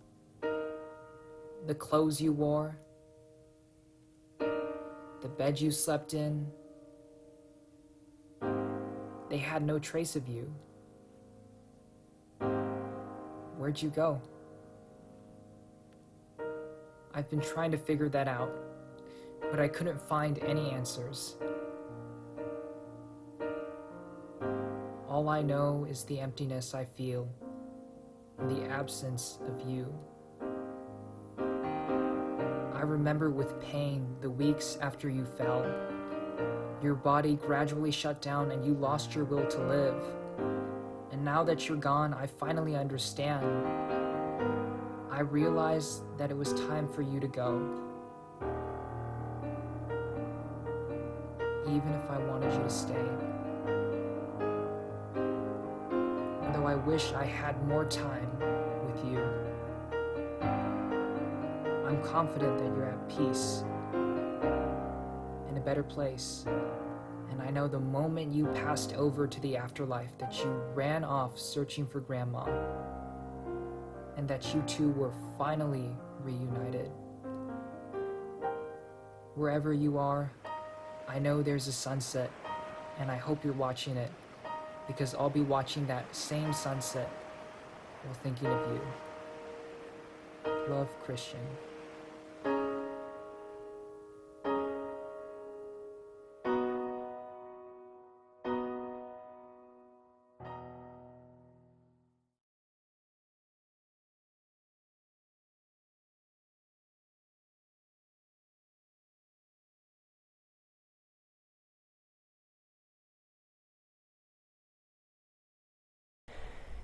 The clothes you wore, the bed you slept in, they had no trace of you. Where'd you go? I've been trying to figure that out, but I couldn't find any answers. All I know is the emptiness I feel and the absence of you. I remember with pain the weeks after you fell. Your body gradually shut down and you lost your will to live. And now that you're gone, I finally understand. I realized that it was time for you to go. Even if I wanted you to stay. And though I wish I had more time with you, I'm confident that you're at peace, in a better place. And I know the moment you passed over to the afterlife that you ran off searching for Grandma, and that you two were finally reunited. Wherever you are, I know there's a sunset, and I hope you're watching it, because I'll be watching that same sunset while thinking of you. Love, Christian.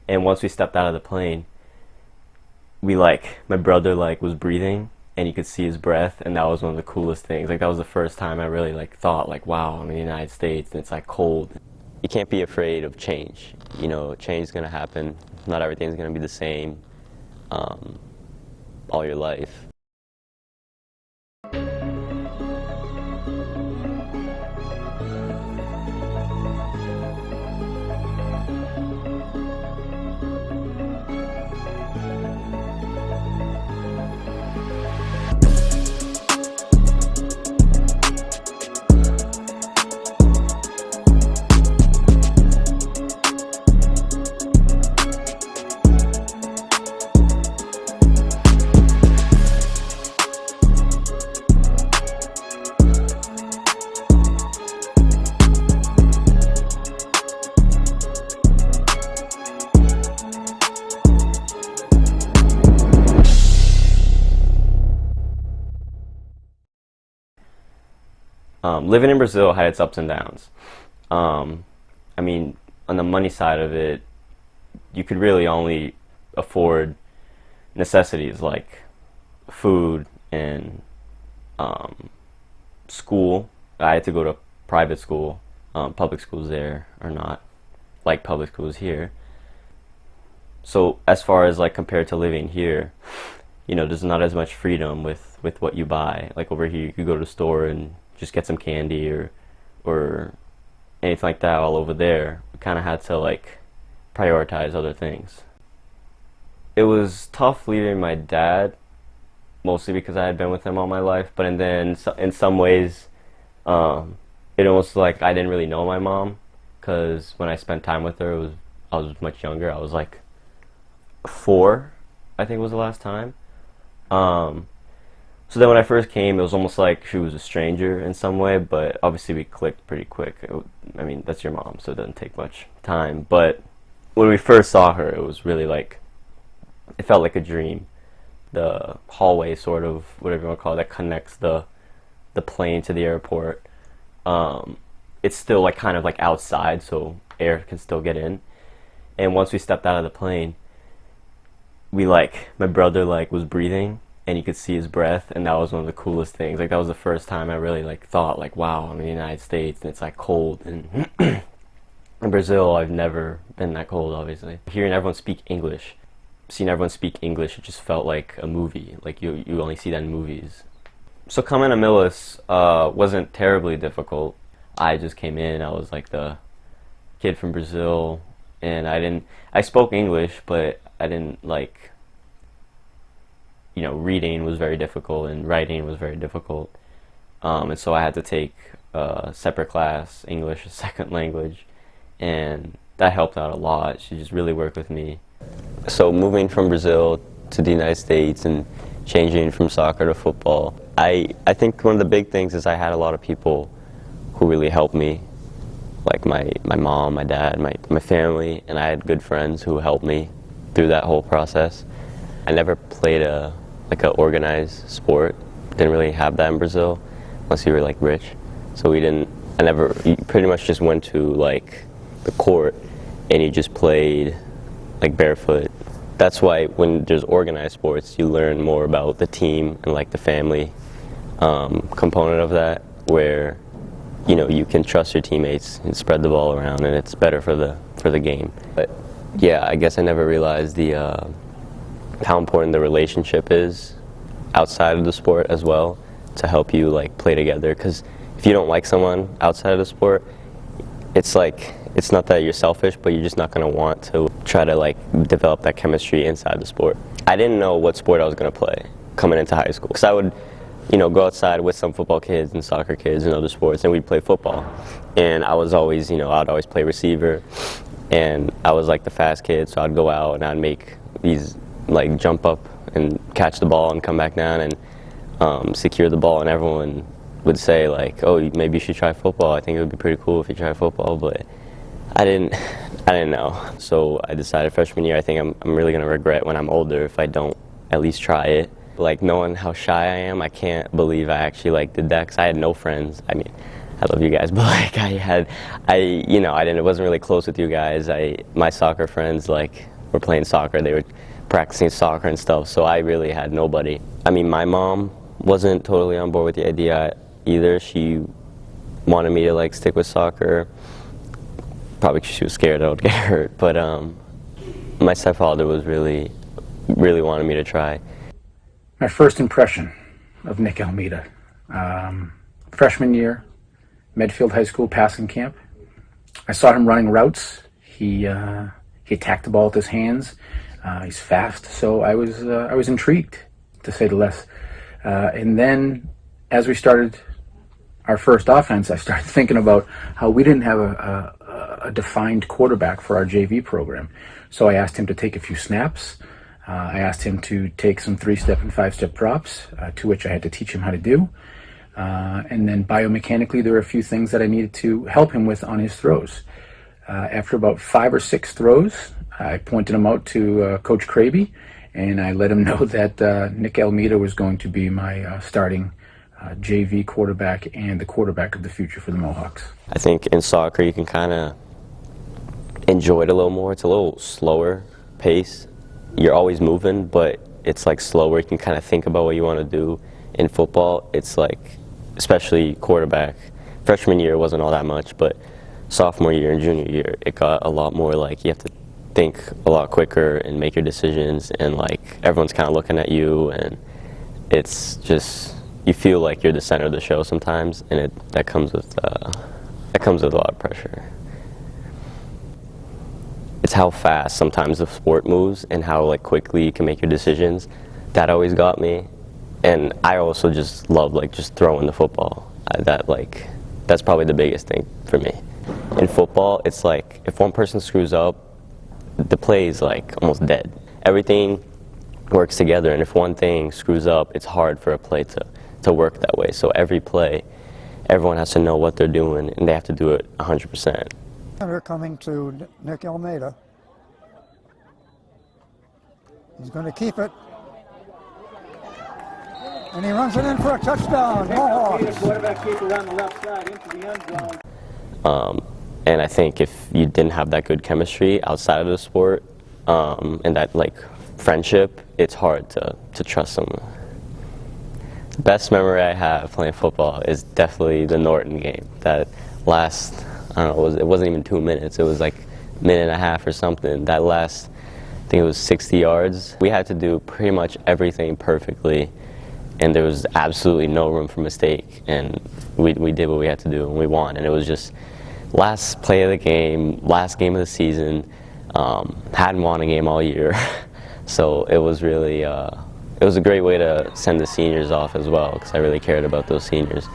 And once we stepped out of the plane, my brother was breathing and you could see his breath, and that was one of the coolest things. That was the first time I really thought wow, I'm in the United States and it's cold. You can't be afraid of change. Change is gonna happen. Not everything's gonna be the same all your life. Living in Brazil had its ups and downs. I mean, on the money side of it, you could really only afford necessities like food and school. I had to go to private school. Public schools there are not like public schools here. So as far as like compared to living here, you know, there's not as much freedom with what you buy. Like over here, you could go to the store and just get some candy or anything like that. All over there, we kind of had to like prioritize other things. It was tough leaving my dad, mostly because I had been with him all my life. But and then in some ways, it almost like I didn't really know my mom, because when I spent time with her, I was much younger. I was like 4, I think was the last time. So then when I first came, it was almost like she was a stranger in some way, but obviously we clicked pretty quick. I mean, that's your mom, so it doesn't take much time. But when we first saw her, it was really like, it felt like a dream. The hallway, sort of, whatever you want to call it, that connects the plane to the airport. It's still like kind of like outside, so air can still get in. And once we stepped out of the plane, my brother was breathing, and you could see his breath, and that was one of the coolest things. Like, that was the first time I really thought wow, I'm in the United States and it's cold. And in Brazil, I've never been that cold, obviously. Hearing everyone speak English, seeing everyone speak English, it just felt like a movie. Like you only see that in movies. So coming to Millis wasn't terribly difficult. I just came in, I was like the kid from Brazil, and I spoke English, but I didn't reading was very difficult and writing was very difficult. And so I had to take a separate class, English as a second language, and that helped out a lot. She just really worked with me. So moving from Brazil to the United States and changing from soccer to football, I think one of the big things is I had a lot of people who really helped me, like my mom, my dad, my family, and I had good friends who helped me through that whole process. I never played an organized sport. Didn't really have that in Brazil, unless you were rich. So you pretty much just went to the court and you just played barefoot. That's why when there's organized sports, you learn more about the team and the family component of that, where you can trust your teammates and spread the ball around, and it's better for the game. But yeah, I guess I never realized how important the relationship is outside of the sport as well, to help you play together. Because if you don't like someone outside of the sport, it's not that you're selfish, but you're just not going to want to try to develop that chemistry inside the sport. I didn't know what sport I was going to play coming into high school, because I would go outside with some football kids and soccer kids and other sports, and we'd play football. And I was always, I'd always play receiver, and I was the fast kid, so I'd go out and I'd make these jump up and catch the ball and come back down and secure the ball, and everyone would say oh, maybe you should try football. I think it would be pretty cool if you tried football, but I didn't know. So I decided freshman year, I think I'm really gonna regret when I'm older if I don't at least try it. Knowing how shy I am, I can't believe I actually did that, because I had no friends. I mean, I love you guys, but I wasn't really close with you guys. My soccer friends were playing soccer. They were practicing soccer and stuff, so I really had nobody. I mean, my mom wasn't totally on board with the idea either. She wanted me to stick with soccer, probably because she was scared I would get hurt. But my stepfather was really wanted me to try. My first impression of Nick Almeida, freshman year, Medfield High School passing camp. I saw him running routes. He attacked the ball with his hands. He's fast, so I was intrigued, to say the least. And then, as we started our first offense, I started thinking about how we didn't have a defined quarterback for our JV program. So I asked him to take a few snaps. I asked him to take some 3-step and 5-step drops, to which I had to teach him how to do. And then biomechanically, there were a few things that I needed to help him with on his throws. After about 5 or 6 throws, I pointed him out to Coach Kraby, and I let him know that Nick Almeida was going to be my starting JV quarterback and the quarterback of the future for the Mohawks. I think in soccer you can kind of enjoy it a little more. It's a little slower pace. You're always moving, but it's slower. You can kind of think about what you want to do. In football, it's especially quarterback. Freshman year wasn't all that much, but sophomore year and junior year, it got a lot more like you have to think a lot quicker and make your decisions, and like everyone's kind of looking at you, and it's just, you feel like you're the center of the show sometimes, and that comes with a lot of pressure. It's how fast sometimes the sport moves and how like quickly you can make your decisions. That always got me, and I also just love like just throwing the football. That's probably the biggest thing for me. In football, it's like if one person screws up, the play is like almost dead. Everything works together, and if one thing screws up, it's hard for a play to work that way. So every play, everyone has to know what they're doing, and they have to do it 100%. We're coming to Nick Almeida. He's going to keep it. And he runs it in for a touchdown. Mohawks. Quarterback keeper on the left side into the end zone. And I think if you didn't have that good chemistry outside of the sport, and that like friendship, it's hard to trust someone. The best memory I have playing football is definitely the Norton game. That last, I don't know, it wasn't even 2 minutes. It was like a minute and a half or something. That last, I think it was 60 yards. We had to do pretty much everything perfectly, and there was absolutely no room for mistake. And we did what we had to do, and we won. And it was just last play of the game, last game of the season. Hadn't won a game all year, so it was really, it was a great way to send the seniors off as well, because I really cared about those seniors.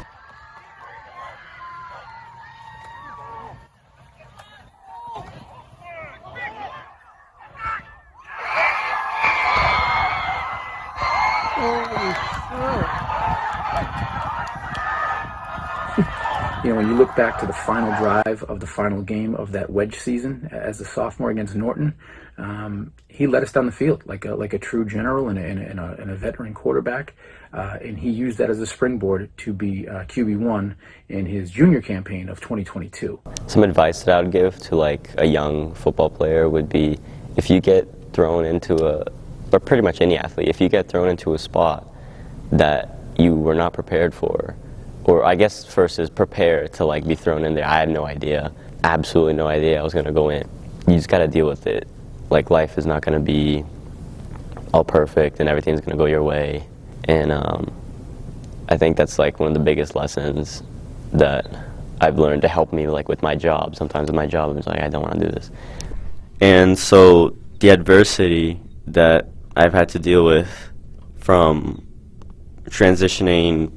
You know, when you look back to the final drive of the final game of that wedge season as a sophomore against Norton, he led us down the field like a true general and a veteran quarterback, and he used that as a springboard to be QB1 in his junior campaign of 2022. Some advice that I would give to like a young football player would be, if you get thrown into or pretty much any athlete, if you get thrown into a spot that you were not prepared for, or I guess first is prepare to like be thrown in there. I had no idea, absolutely no idea I was gonna go in. You just gotta deal with it. Like life is not gonna be all perfect and everything's gonna go your way. And I think that's like one of the biggest lessons that I've learned to help me like with my job. Sometimes with my job I'm just like, I don't wanna do this. And so the adversity that I've had to deal with from transitioning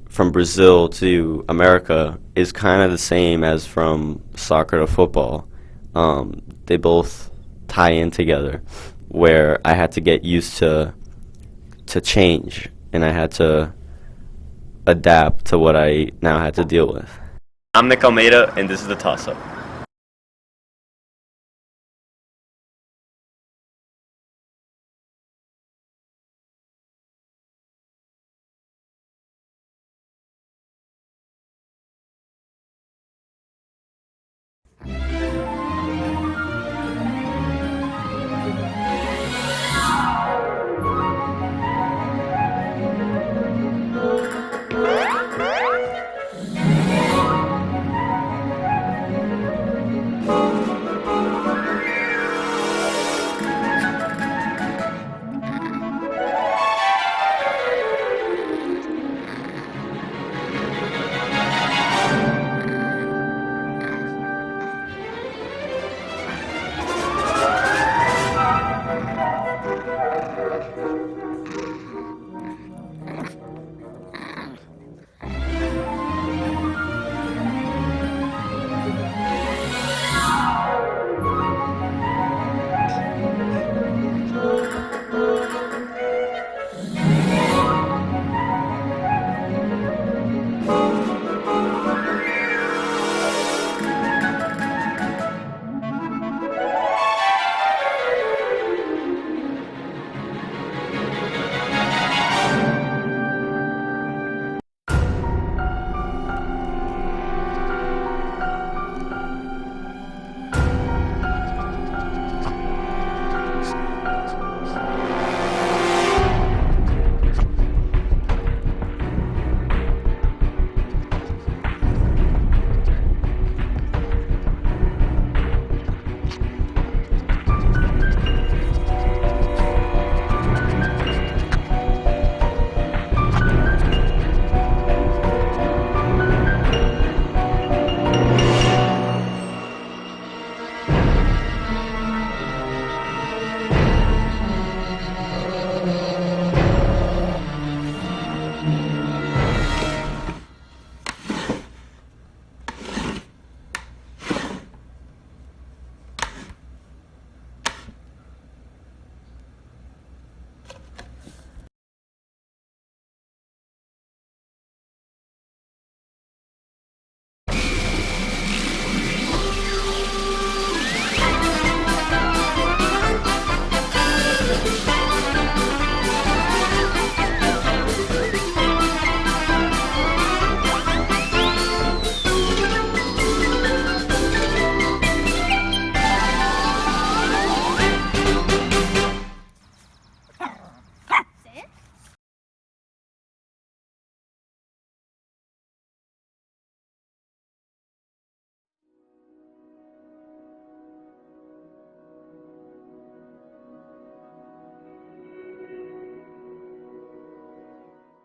from Brazil to America is kind of the same as from soccer to football. They both tie in together, where I had to get used to change, and I had to adapt to what I now had to deal with. I'm Nick Almeida, and this is the Toss-Up.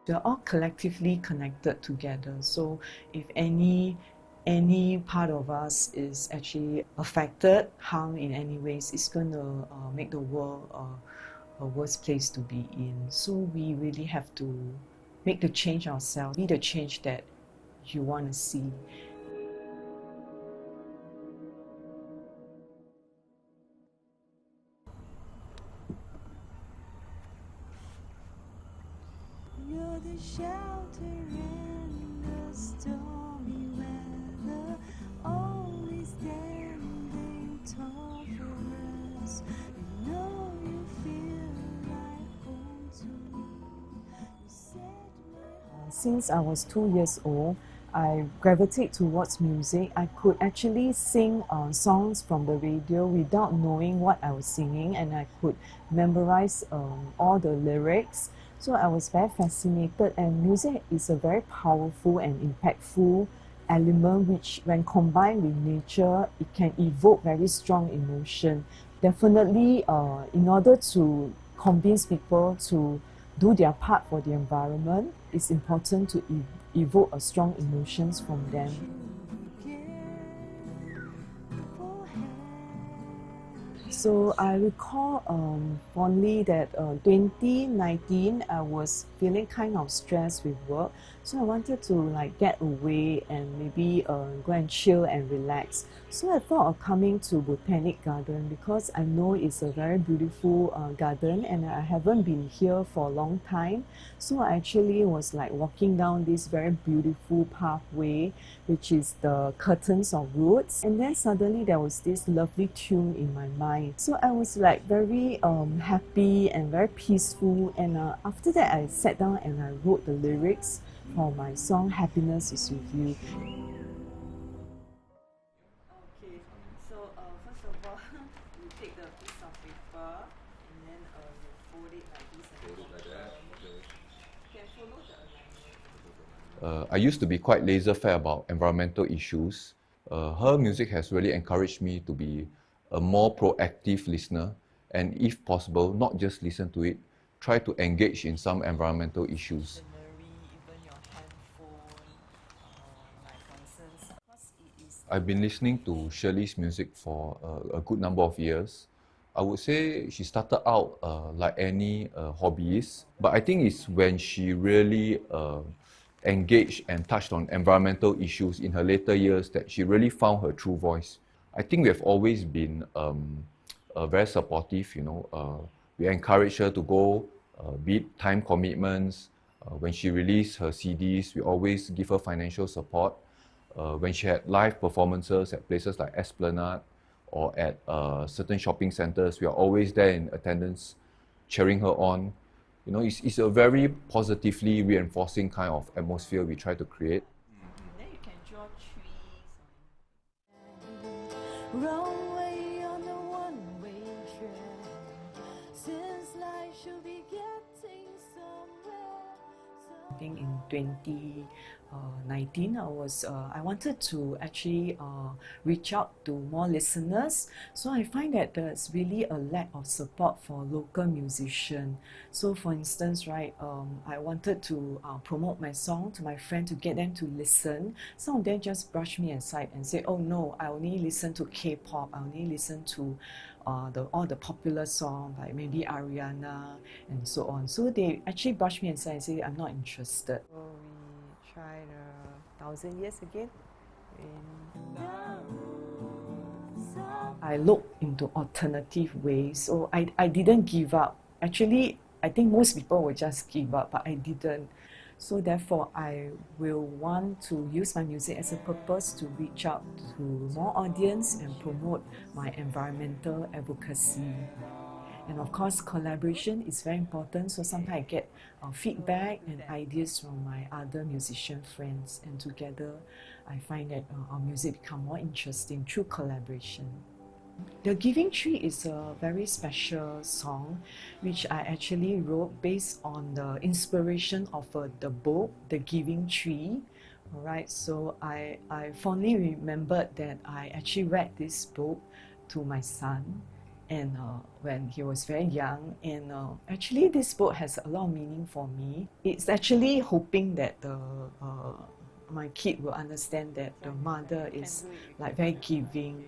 they're all collectively connected together. So if any part of us is actually affected, harmed in any ways, it's going to make the world a worse place to be in. So we really have to make the change ourselves, be the change that you want to see. You're the shelter in the stormy weather, always standing tall for us. You know you feel like home to me. You set my Since I was 2 years old, I gravitate towards music. I could actually sing songs from the radio without knowing what I was singing, and I could memorize all the lyrics. So I was very fascinated, and music is a very powerful and impactful element which, when combined with nature, it can evoke very strong emotion. Definitely, in order to convince people to do their part for the environment, it's important to evoke a strong emotions from them. So I recall fondly that 2019 I was feeling kind of stressed with work, so I wanted to like get away and maybe go and chill and relax. So I thought of coming to Botanic Garden because I know it's a very beautiful garden and I haven't been here for a long time. So I actually was like walking down this very beautiful pathway, which is the curtains of roots, and then suddenly there was this lovely tune in my mind. So I was like very happy and very peaceful, and after that I sat down and I wrote the lyrics for my song Happiness is With You. Okay, so first of all, you take the piece of paper and then you fold it like this and you can follow the alignment. I used to be quite laissez-faire about environmental issues. Her music has really encouraged me to be a more proactive listener, and if possible, not just listen to it, try to engage in some environmental issues. I've been listening to Shirley's music for a good number of years. I would say she started out like any hobbyist, but I think it's when she really engaged and touched on environmental issues in her later years that she really found her true voice. I think we have always been very supportive, we encourage her to go, beat time commitments. When she released her CDs, we always give her financial support. When she had live performances at places like Esplanade or at certain shopping centers, we are always there in attendance, cheering her on. It's a very positively reinforcing kind of atmosphere we try to create. Then you can draw trees. Runway on the one-way train. Since life should be getting somewhere. I think in 2019, I wanted to actually reach out to more listeners. So I find that there's really a lack of support for local musicians. So for instance, right, I wanted to promote my song to my friend to get them to listen. Some of them just brush me aside and say, oh no, I only listen to K-pop, I only listen to all the popular songs like maybe Ariana and so on. So they actually brush me aside and say, I'm not interested. So we try the 1,000 Years again. I looked into alternative ways, so I didn't give up. Actually, I think most people will just give up, but I didn't. So therefore, I will want to use my music as a purpose to reach out to more audience and promote my environmental advocacy. And of course, collaboration is very important. So sometimes I get feedback and ideas from my other musician friends, and together I find that our music become more interesting through collaboration. The Giving Tree is a very special song which I actually wrote based on the inspiration of the book, The Giving Tree. Alright, so I fondly remembered that I actually read this book to my son, and when he was very young. And actually, this book has a lot of meaning for me. It's actually hoping that my kid will understand that the mother is like very giving,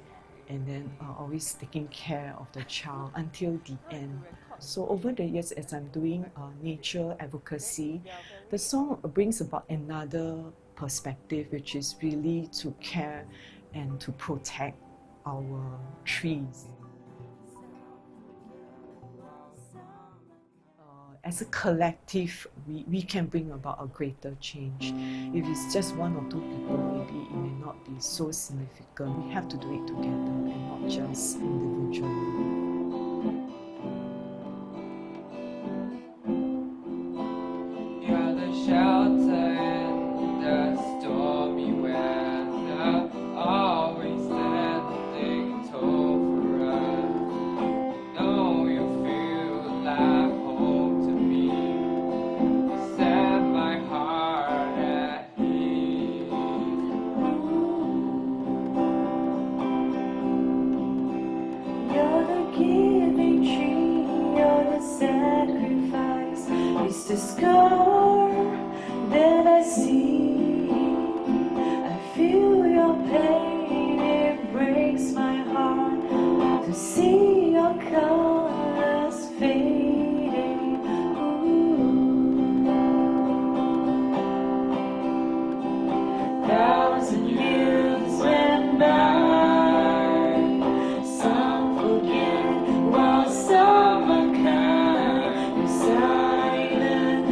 and then always taking care of the child until the end. So over the years, as I'm doing nature advocacy, the song brings about another perspective, which is really to care and to protect our trees. As a collective, we can bring about a greater change. If it's just one or two people, maybe it may not be so significant. We have to do it together and not just individually. You're the shelter in the stormy weather, always standing tall for us. Know you feel like home to me. You set my heart at ease. You're the giving tree, you're the sacrifice. It's the scar that I see. I feel your pain, it breaks my heart to see your colors fading. Thousand years went by, some forget while some are kind. Your silent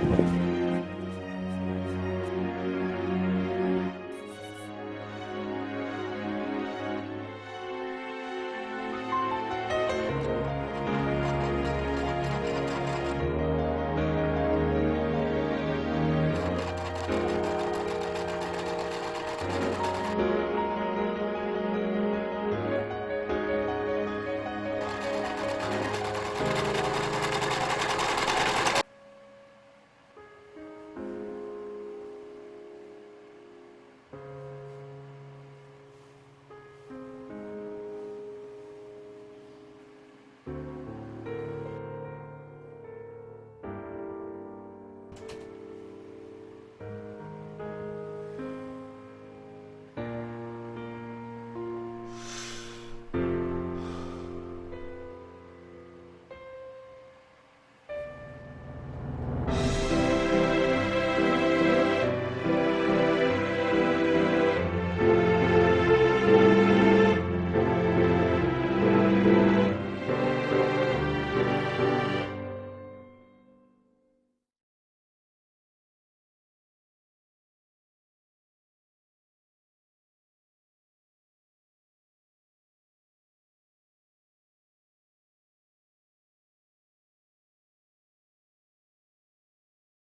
Thank you.